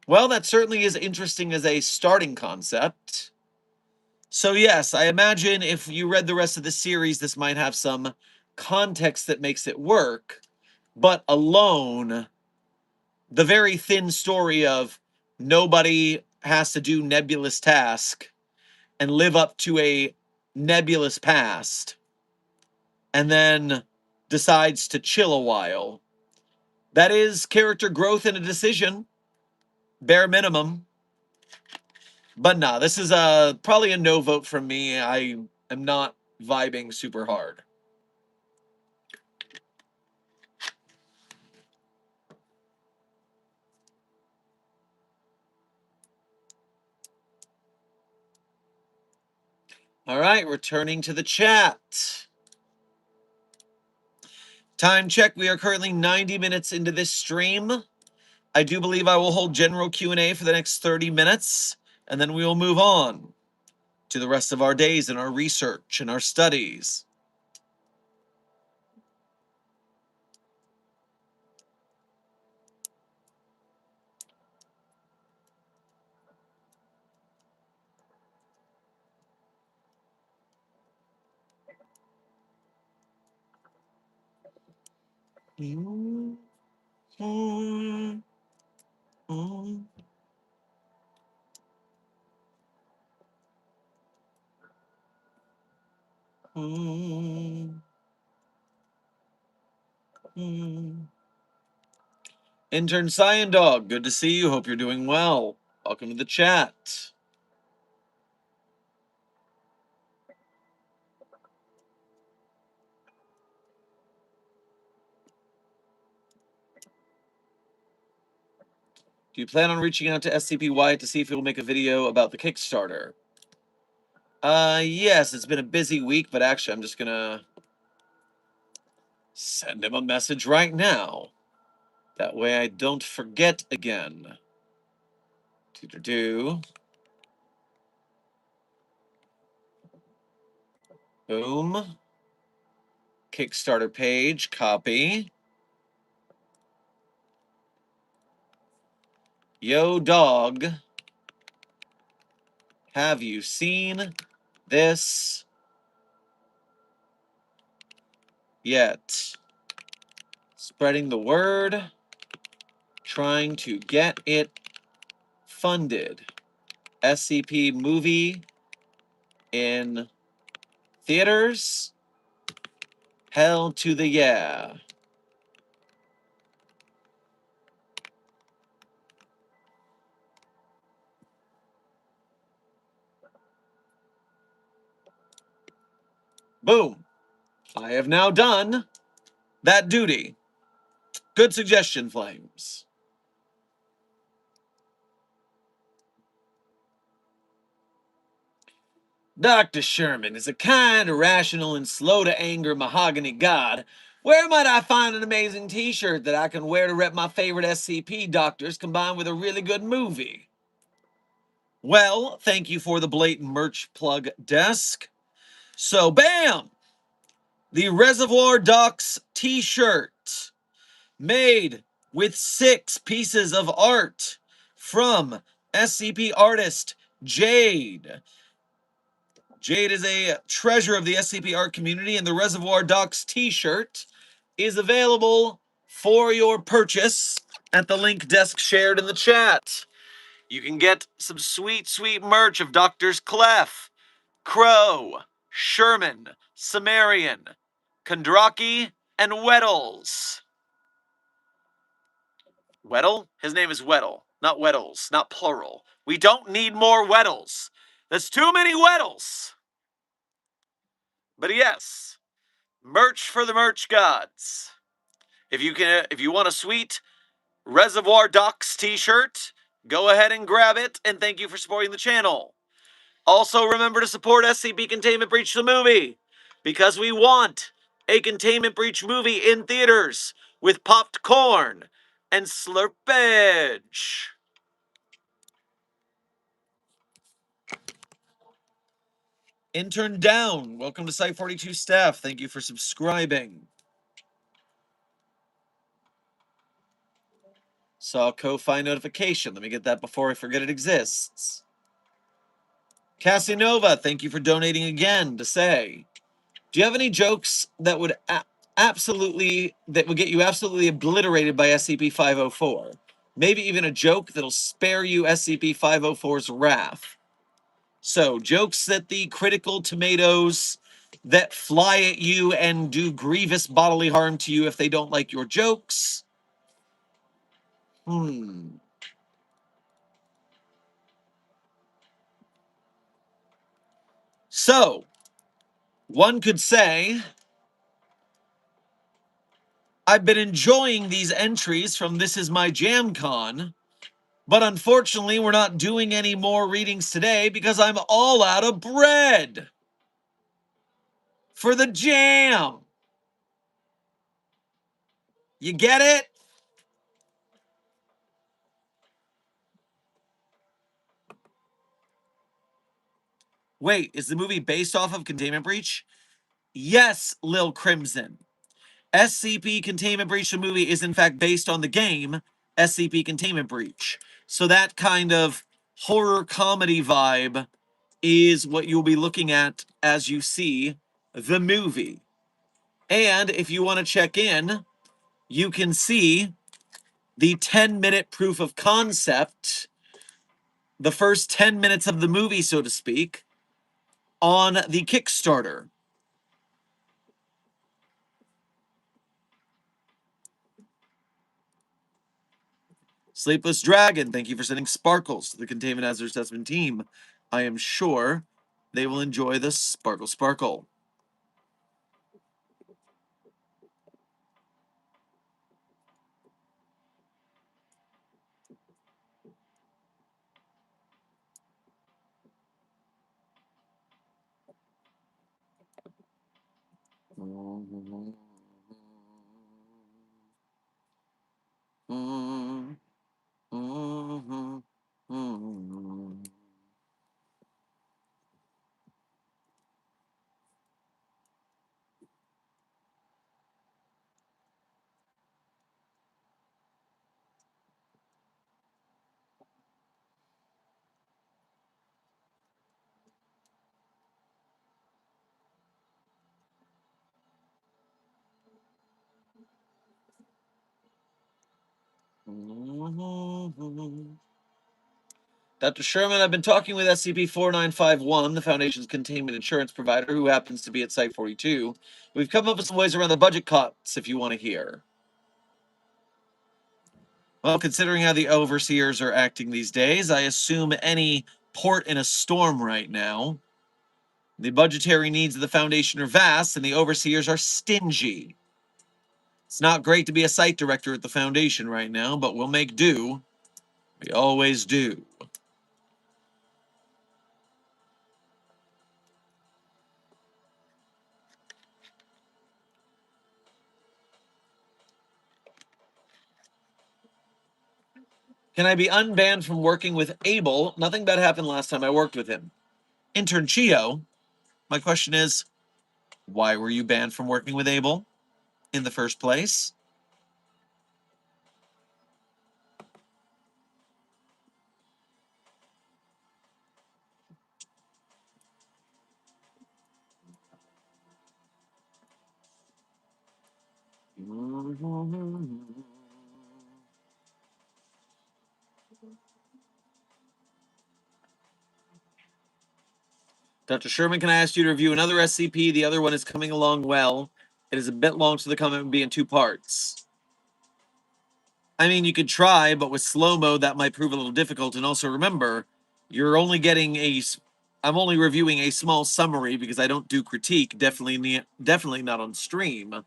Well, that certainly is interesting as a starting concept. So yes, I imagine if you read the rest of the series, this might have some context that makes it work. But alone, the very thin story of nobody has to do nebulous task and live up to a nebulous past, and then decides to chill a while. That is character growth and a decision, bare minimum. But nah, this is probably a no vote from me. I am not vibing super hard. All right, returning to the chat. Time check, we are currently 90 minutes into this stream. I do believe I will hold general Q&A for the next 30 minutes, and then we will move on to the rest of our days and our research and our studies. Intern Cyan Dog, good to see you. Hope you're doing well. Welcome to the chat. Do you plan on reaching out to SCP Wyatt to see if he will make a video about the Kickstarter? Yes, it's been a busy week, but actually I'm just gonna send him a message right now. That way I don't forget again. Do-do-do. Boom. Kickstarter page, copy. Yo, dog. Have you seen this yet? Spreading the word. Trying to get it funded. SCP movie in theaters. Hell to the yeah. Boom. I have now done that duty. Good suggestion, Flames. Dr. Sherman is a kind, rational, and slow-to-anger mahogany god. Where might I find an amazing t-shirt that I can wear to rep my favorite SCP doctors combined with a really good movie? Well, thank you for the blatant merch plug, Desk. So, bam! The Reservoir Docs t-shirt made with 6 pieces of art from SCP artist Jade. Jade is a treasure of the SCP art community, and the Reservoir Docs t-shirt is available for your purchase at the link desk shared in the chat. You can get some sweet, sweet merch of Doctors Clef, Crow, Sherman, Sumerian, Kondraki, and Weddles. Weddle? His name is Weddle, not Weddles, not plural. We don't need more Weddles. There's too many Weddles. But yes, merch for the merch gods. If you want a sweet Reservoir Docs t-shirt, go ahead and grab it, and thank you for supporting the channel. Also, remember to support SCP Containment Breach the movie, because we want a Containment Breach movie in theaters with popped corn and slurpage. Intern Down, welcome to Site 42 staff. Thank you for subscribing. Saw Ko-Fi notification. Let me get that before I forget it exists. Casanova, thank you for donating again to say. Do you have any jokes that would get you absolutely obliterated by SCP-504? Maybe even a joke that'll spare you SCP-504's wrath. So, jokes that the critical tomatoes that fly at you and do grievous bodily harm to you if they don't like your jokes. So, one could say, I've been enjoying these entries from This Is My Jam Con, but unfortunately we're not doing any more readings today because I'm all out of bread for the jam. You get it? Wait, is the movie based off of Containment Breach? Yes, Lil Crimson. SCP Containment Breach, the movie, is in fact based on the game SCP Containment Breach. So that kind of horror comedy vibe is what you'll be looking at as you see the movie. And if you want to check in, you can see the 10-minute proof of concept, the first 10 minutes of the movie, so to speak, on the Kickstarter. Sleepless Dragon, thank you for sending sparkles to the Containment Hazard Assessment team. I am sure they will enjoy the sparkle sparkle. Dr. Sherman, I've been talking with SCP-4951, the Foundation's containment insurance provider, who happens to be at Site 42. We've come up with some ways around the budget cuts, if you want to hear. Well, considering how the overseers are acting these days, I assume any port in a storm right now. The budgetary needs of the Foundation are vast, and the overseers are stingy. It's not great to be a site director at the Foundation right now, but we'll make do. We always do. Can I be unbanned from working with Abel? Nothing bad happened last time I worked with him. Intern Chio, my question is, why were you banned from working with Abel in the first place? Dr. Sherman, can I ask you to review another SCP? The other one is coming along well. It is a bit long, so the comment would be in 2 parts. I mean, you could try, but with slow mode, that might prove a little difficult. And also remember, you're only getting I'm only reviewing a small summary because I don't do critique, definitely not on stream.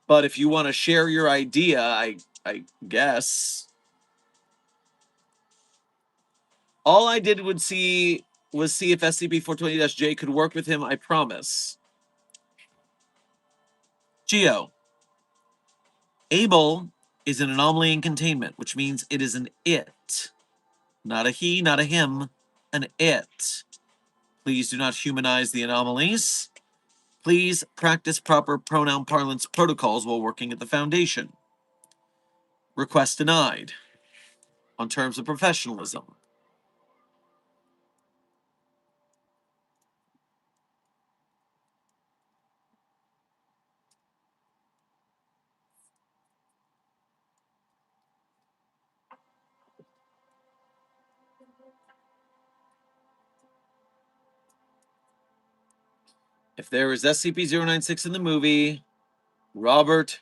But if you want to share your idea, I guess. All I did was see if SCP-420-J could work with him, I promise. Geo. Abel is an anomaly in containment, which means it is an it. Not a he, not a him, an it. Please do not humanize the anomalies. Please practice proper pronoun parlance protocols while working at the Foundation. Request denied. On terms of professionalism. If there is SCP-096 in the movie, Robert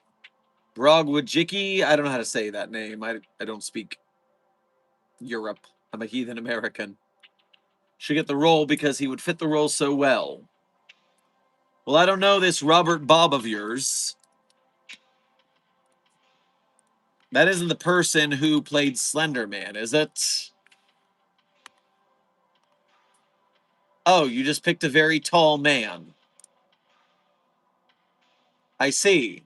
Brogwajicki, I don't know how to say that name. I don't speak Europe. I'm a heathen American. Should get the role because he would fit the role so well. Well, I don't know this Robert Bob of yours. That isn't the person who played Slender Man, is it? Oh, you just picked a very tall man. I see.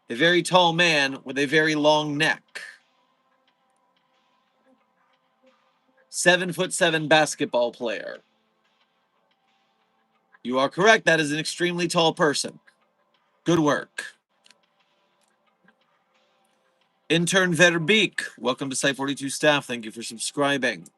A very tall man with a very long neck. 7'7" basketball player. You are correct. That is an extremely tall person. Good work. Intern Verbeek, welcome to Site 42 staff. Thank you for subscribing.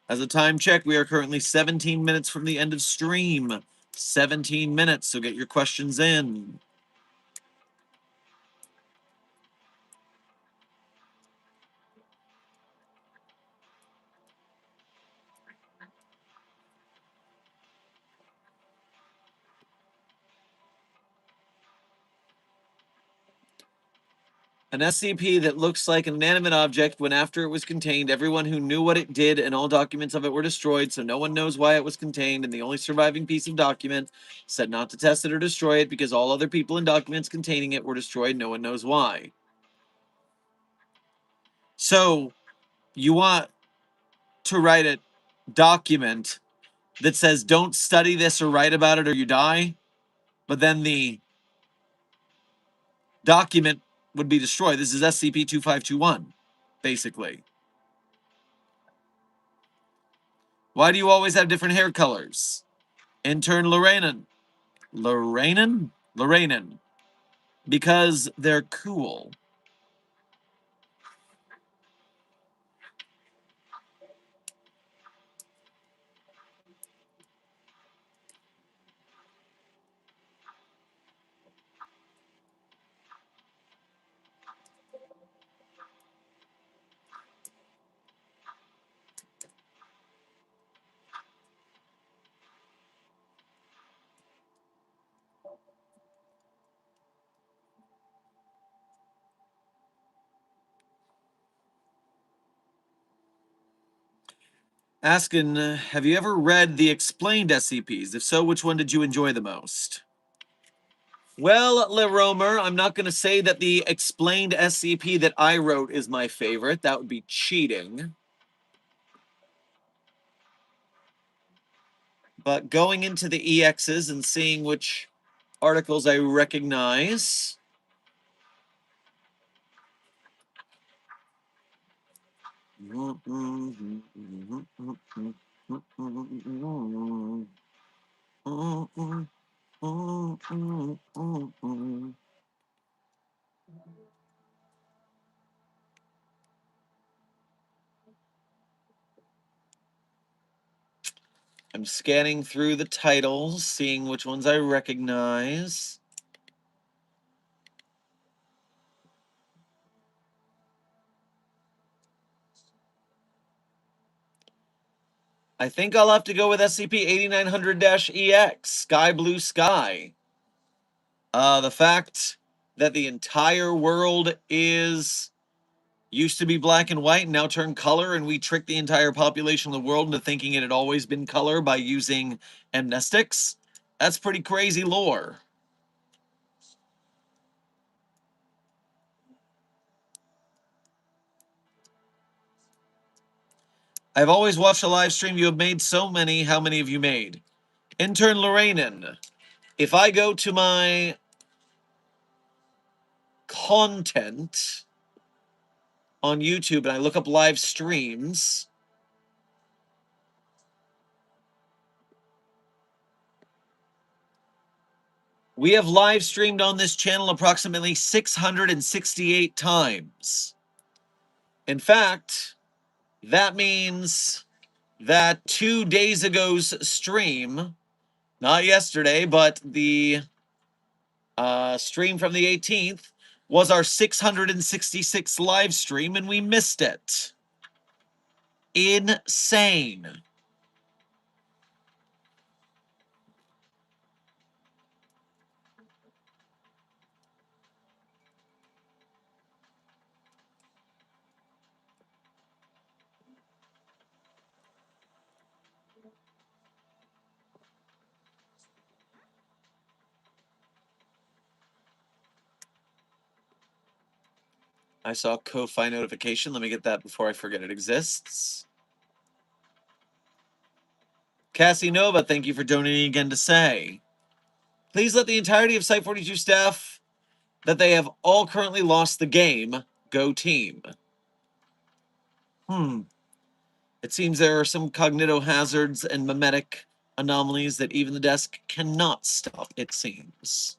As a time check, we are currently 17 minutes from the end of stream. 17 minutes, so get your questions in. An SCP that looks like an inanimate object when after it was contained, everyone who knew what it did and all documents of it were destroyed, so no one knows why it was contained, and the only surviving piece of document said not to test it or destroy it because all other people and documents containing it were destroyed, no one knows why. So, you want to write a document that says don't study this or write about it or you die, but then the document would be destroyed. This is SCP-2521, basically. Why do you always have different hair colors? Intern Lorainen. Lorainen. Because they're cool. Asking, have you ever read the explained SCPs? If so, which one did you enjoy the most? Well, Le Romer, I'm not going to say that the explained SCP that I wrote is my favorite. That would be cheating. But going into the EXs and seeing which articles I recognize. I'm scanning through the titles, seeing which ones I recognize. I think I'll have to go with SCP-8900-EX, Sky Blue Sky. The fact that the entire world used to be black and white and now turned color, and we tricked the entire population of the world into thinking it had always been color by using amnestics, that's pretty crazy lore. I've always watched a live stream. You have made so many. How many have you made? Intern Lorainen, if I go to my content on YouTube and I look up live streams, we have live streamed on this channel approximately 668 times. In fact, that means that 2 days ago's stream, not yesterday, but the stream from the 18th, was our 666th live stream, and we missed it. Insane. I saw Ko-Fi notification. Let me get that before I forget it exists. Cassie Nova, thank you for donating again to say, please let the entirety of Site 42 staff that they have all currently lost the game. Go team. It seems there are some cognitohazards and memetic anomalies that even the desk cannot stop, it seems.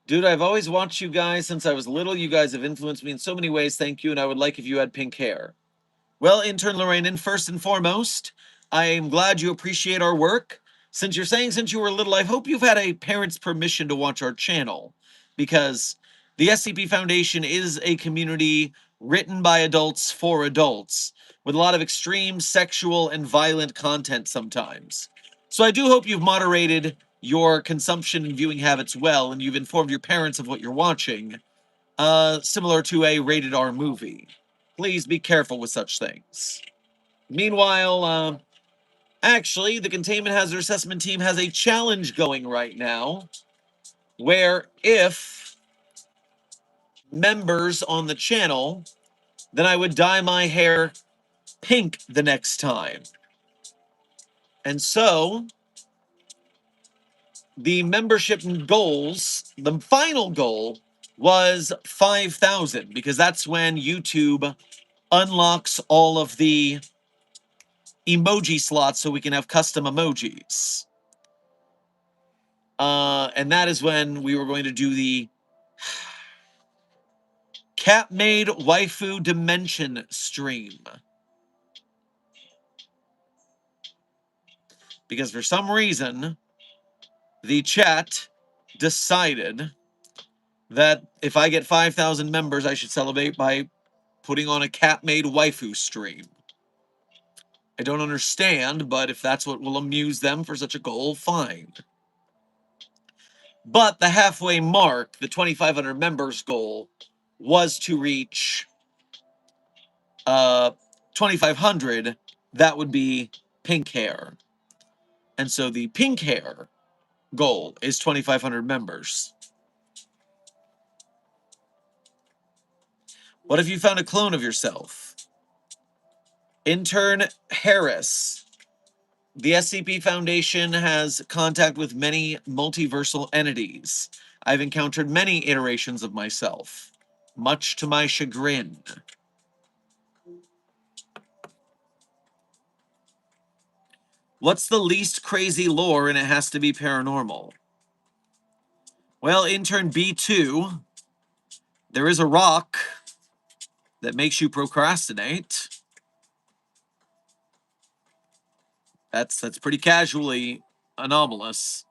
Dude, I've always watched you guys since I was little. You guys have influenced me in so many ways. Thank you, and I would like if you had pink hair. Well, intern Lorraine, first and foremost, I am glad you appreciate our work. Since you're saying since you were little, I hope you've had a parent's permission to watch our channel, because the SCP Foundation is a community written by adults for adults, with a lot of extreme sexual and violent content sometimes. So I do hope you've moderated your consumption and viewing habits well, and you've informed your parents of what you're watching, similar to a rated R movie. Please be careful with such things. Meanwhile, actually, the Containment Hazard Assessment Team has a challenge going right now, where if members on the channel, then I would dye my hair pink the next time. And so, the membership goals, the final goal was 5,000, because that's when YouTube unlocks all of the emoji slots so we can have custom emojis. And that is when we were going to do the cat-made waifu dimension stream. Because for some reason, the chat decided that if I get 5,000 members, I should celebrate by putting on a cat-made waifu stream. I don't understand, but if that's what will amuse them for such a goal, fine. But the halfway mark, the 2,500 members goal, was to reach 2,500. That would be pink hair. And so the pink hair goal is 2,500 members. What if you found a clone of yourself? Intern Harris. The SCP Foundation has contact with many multiversal entities. I've encountered many iterations of myself, much to my chagrin. What's the least crazy lore and it has to be paranormal? Well, intern B2, there is a rock that makes you procrastinate. That's pretty casually anomalous.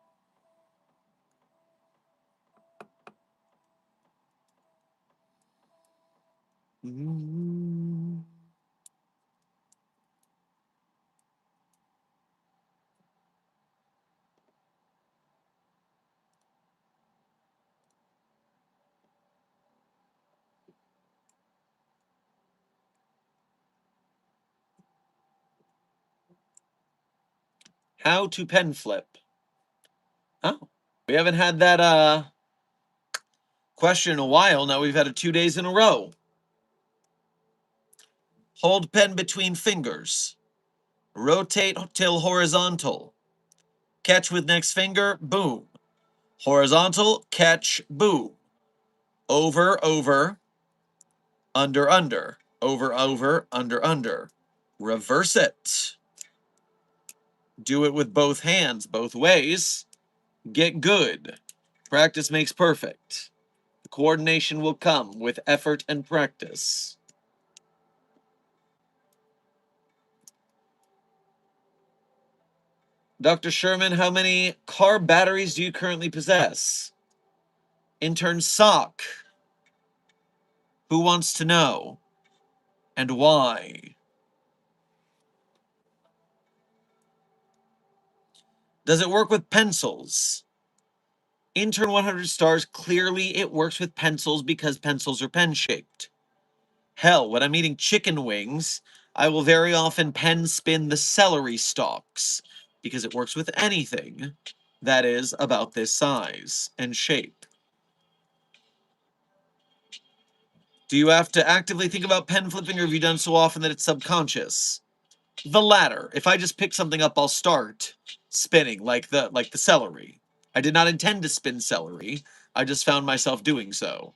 How to pen flip. Oh, we haven't had that question in a while. Now we've had it 2 days in a row. Hold pen between fingers. Rotate till horizontal. Catch with next finger, boom. Horizontal, catch, boom. Over, over, under, under. Over, over, under, under. Reverse it. Do it with both hands, both ways. Get good. Practice makes perfect. The coordination will come with effort and practice. Dr. Sherman, how many car batteries do you currently possess? Intern Sock. Who wants to know? And why? Does it work with pencils? Intern 100 stars, clearly it works with pencils because pencils are pen-shaped. Hell, when I'm eating chicken wings, I will very often pen spin the celery stalks because it works with anything that is about this size and shape. Do you have to actively think about pen flipping, or have you done so often that it's subconscious? The latter. If I just pick something up, I'll start spinning like the celery. I did not intend to spin celery. I just found myself doing so.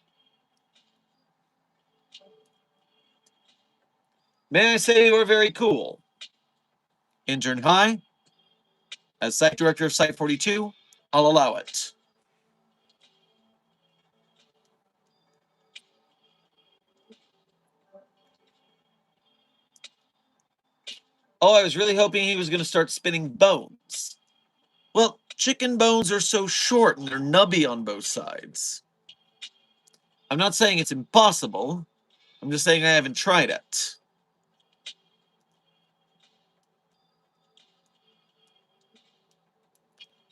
May I say you are very cool? Intern High, as site director of Site 42, I'll allow it. Oh, I was really hoping he was going to start spinning bones. Well, chicken bones are so short and they're nubby on both sides. I'm not saying it's impossible. I'm just saying I haven't tried it.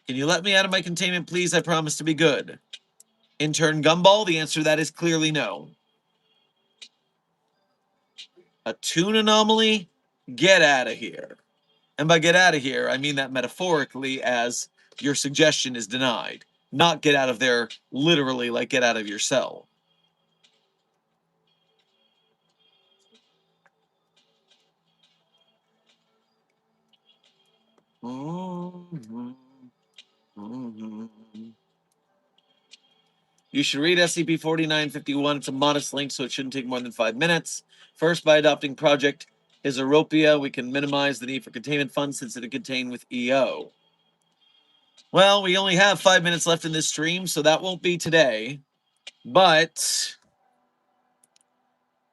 Can you let me out of my containment, please? I promise to be good. Intern Gumball, the answer to that is clearly no. A toon anomaly? Get out of here. And by get out of here, I mean that metaphorically as your suggestion is denied. Not get out of there literally like get out of your cell. You should read SCP-4951. It's a modest link, so it shouldn't take more than 5 minutes. First, by adopting Project Iseropia, we can minimize the need for containment funds since it is contained with EO. Well, we only have 5 minutes left in this stream, so that won't be today. But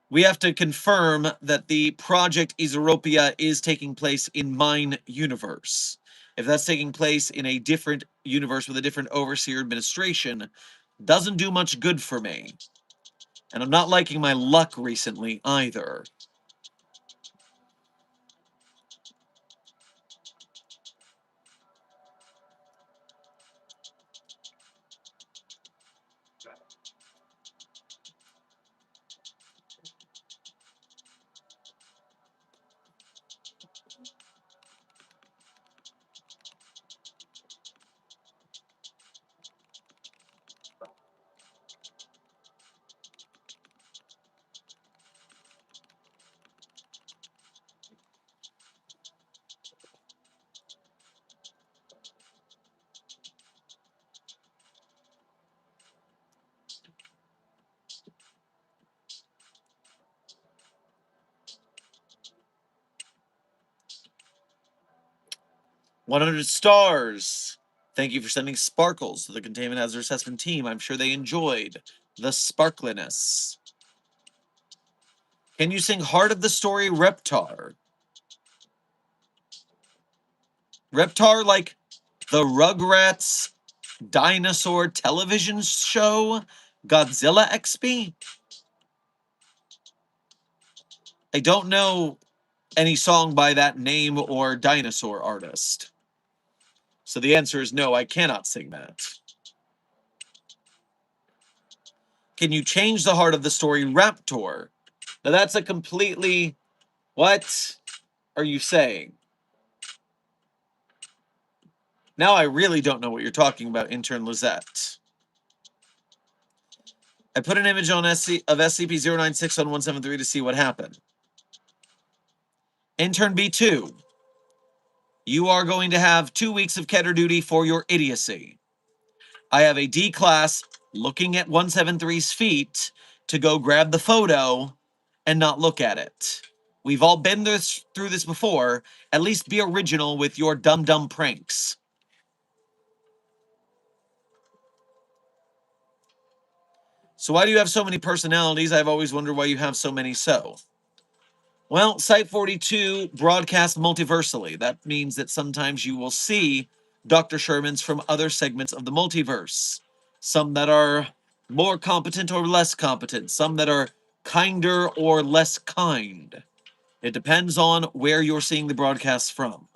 we have to confirm that the Project Iseropia is taking place in mine universe. If that's taking place in a different universe with a different overseer administration, doesn't do much good for me. And I'm not liking my luck recently either. 100 stars. Thank you for sending sparkles to the Containment Hazard Assessment team. I'm sure they enjoyed the sparkliness. Can you sing Heart of the Story Reptar? Reptar like the Rugrats dinosaur television show Godzilla XP? I don't know any song by that name or dinosaur artist. So the answer is no, I cannot sing that. Can you change the heart of the story Raptor? Now that's a completely... What are you saying? Now I really don't know what you're talking about, Intern Lizette. I put an image on of SCP-096 on 173 to see what happened. Intern B2, you are going to have 2 weeks of Keter duty for your idiocy. I have a D class looking at 173's feet to go grab the photo and not look at it. We've all been through this before. At least be original with your dumb pranks. So why do you have so many personalities? I've always wondered why you have so many so. Well, Site-42 broadcasts multiversally. That means that sometimes you will see Dr. Shermans from other segments of the multiverse. Some that are more competent or less competent. Some that are kinder or less kind. It depends on where you're seeing the broadcasts from.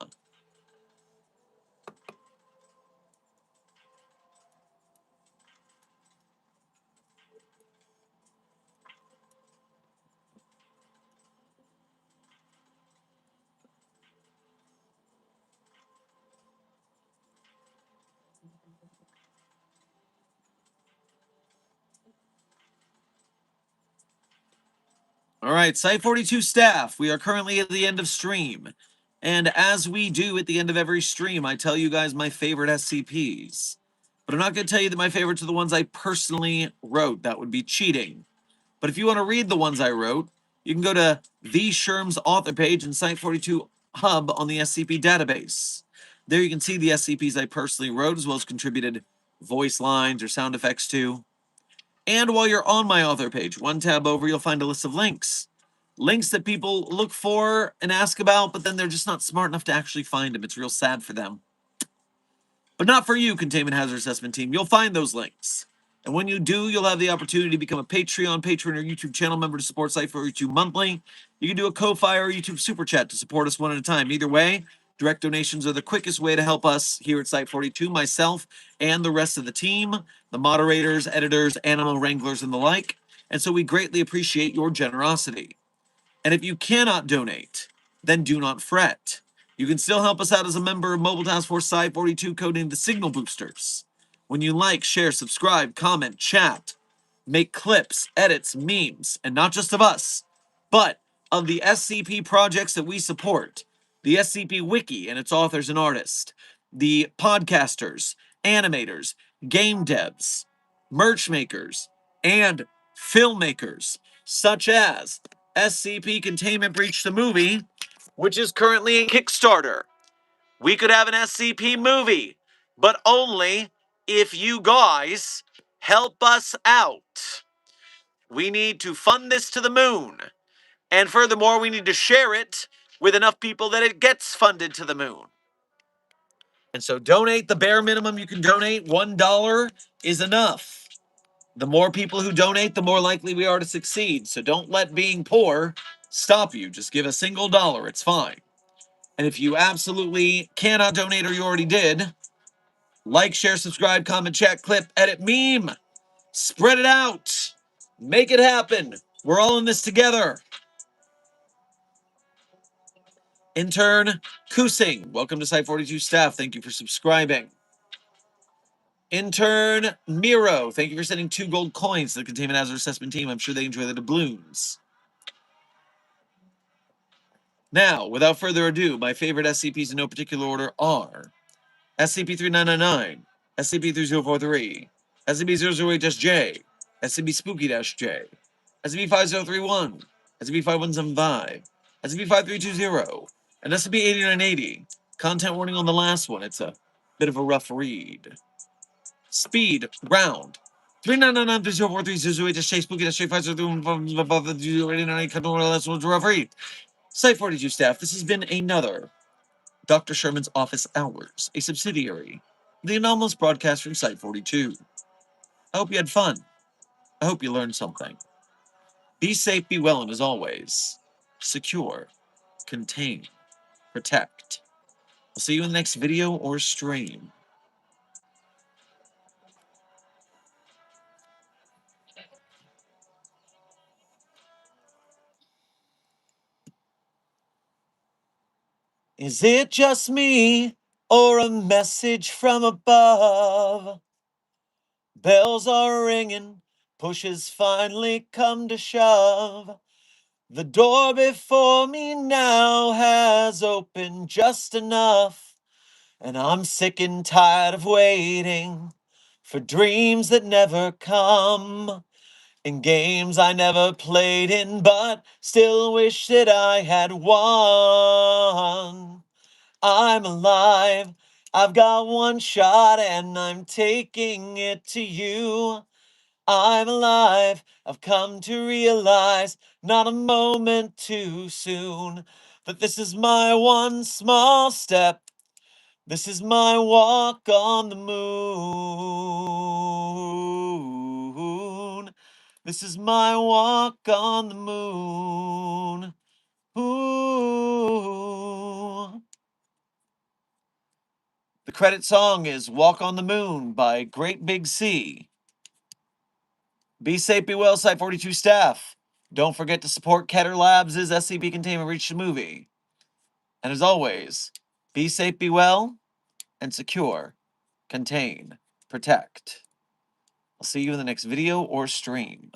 All right, Site-42 staff, we are currently at the end of stream. And as we do at the end of every stream, I tell you guys my favorite SCPs. But I'm not going to tell you that my favorites are the ones I personally wrote. That would be cheating. But if you want to read the ones I wrote, you can go to the Sherm's author page in Site-42 Hub on the SCP database. There you can see the SCPs I personally wrote, as well as contributed voice lines or sound effects to. And while you're on my author page, one tab over, you'll find a list of links. Links that people look for and ask about, but then they're just not smart enough to actually find them. It's real sad for them. But not for you, Containment Hazard Assessment Team. You'll find those links. And when you do, you'll have the opportunity to become a Patreon patron or YouTube channel member to support Site-42 monthly. You can do a Ko-Fi or YouTube Super Chat to support us one at a time. Either way, direct donations are the quickest way to help us here at Site-42, myself and the rest of the team, the moderators, editors, animal wranglers, and the like. And so we greatly appreciate your generosity. And if you cannot donate, then do not fret. You can still help us out as a member of Mobile Task Force Site-42, codenamed the Signal Boosters. When you like, share, subscribe, comment, chat, make clips, edits, memes, and not just of us, but of the SCP projects that we support, the SCP Wiki and its authors and artists, the podcasters, animators, game devs, merch makers, and filmmakers, such as SCP Containment Breach the movie, which is currently in Kickstarter. We could have an SCP movie, but only if you guys help us out. We need to fund this to the moon. And furthermore, we need to share it with enough people that it gets funded to the moon. And so donate the bare minimum you can donate. $1 is enough. The more people who donate, the more likely we are to succeed. So don't let being poor stop you. Just give a single dollar. It's fine. And if you absolutely cannot donate or you already did, like, share, subscribe, comment, chat, clip, edit, meme. Spread it out. Make it happen. We're all in this together. Intern Kusing, welcome to Site-42 staff. Thank you for subscribing. Intern Miro, thank you for sending 2 gold coins to the Containment Hazard Assessment Team. I'm sure they enjoy the doubloons. Now, without further ado, my favorite SCPs in no particular order are SCP-3999, SCP-3043, SCP-008-J, SCP-Spooky-J, SCP-5031, SCP-5175, SCP-5320, and SCP-8980. Content warning on the last one. It's a bit of a rough read. Speed round 399-043-08-6 Site 42 staff, this has been another Dr. Sherman's Office Hours, a subsidiary of the anomalous broadcast from Site 42. I hope you had fun. I hope you learned something. Be safe, be well, and as always, secure, contain, protect. I'll see you in the next video or stream. Is it just me, or a message from above? Bells are ringing, pushes finally come to shove. The door before me now has opened just enough, and I'm sick and tired of waiting for dreams that never come, in games I never played in, but still wish that I had won. I'm alive, I've got one shot and I'm taking it to you. I'm alive, I've come to realize, not a moment too soon, that this is my one small step. This is my walk on the moon. This is my walk on the moon. Ooh. The credit song is Walk on the Moon by Great Big Sea. Be safe, be well, Site 42 staff. Don't forget to support Keter Labs' SCP Containment Reach the movie. And as always, be safe, be well, and secure, contain, protect. I'll see you in the next video or stream.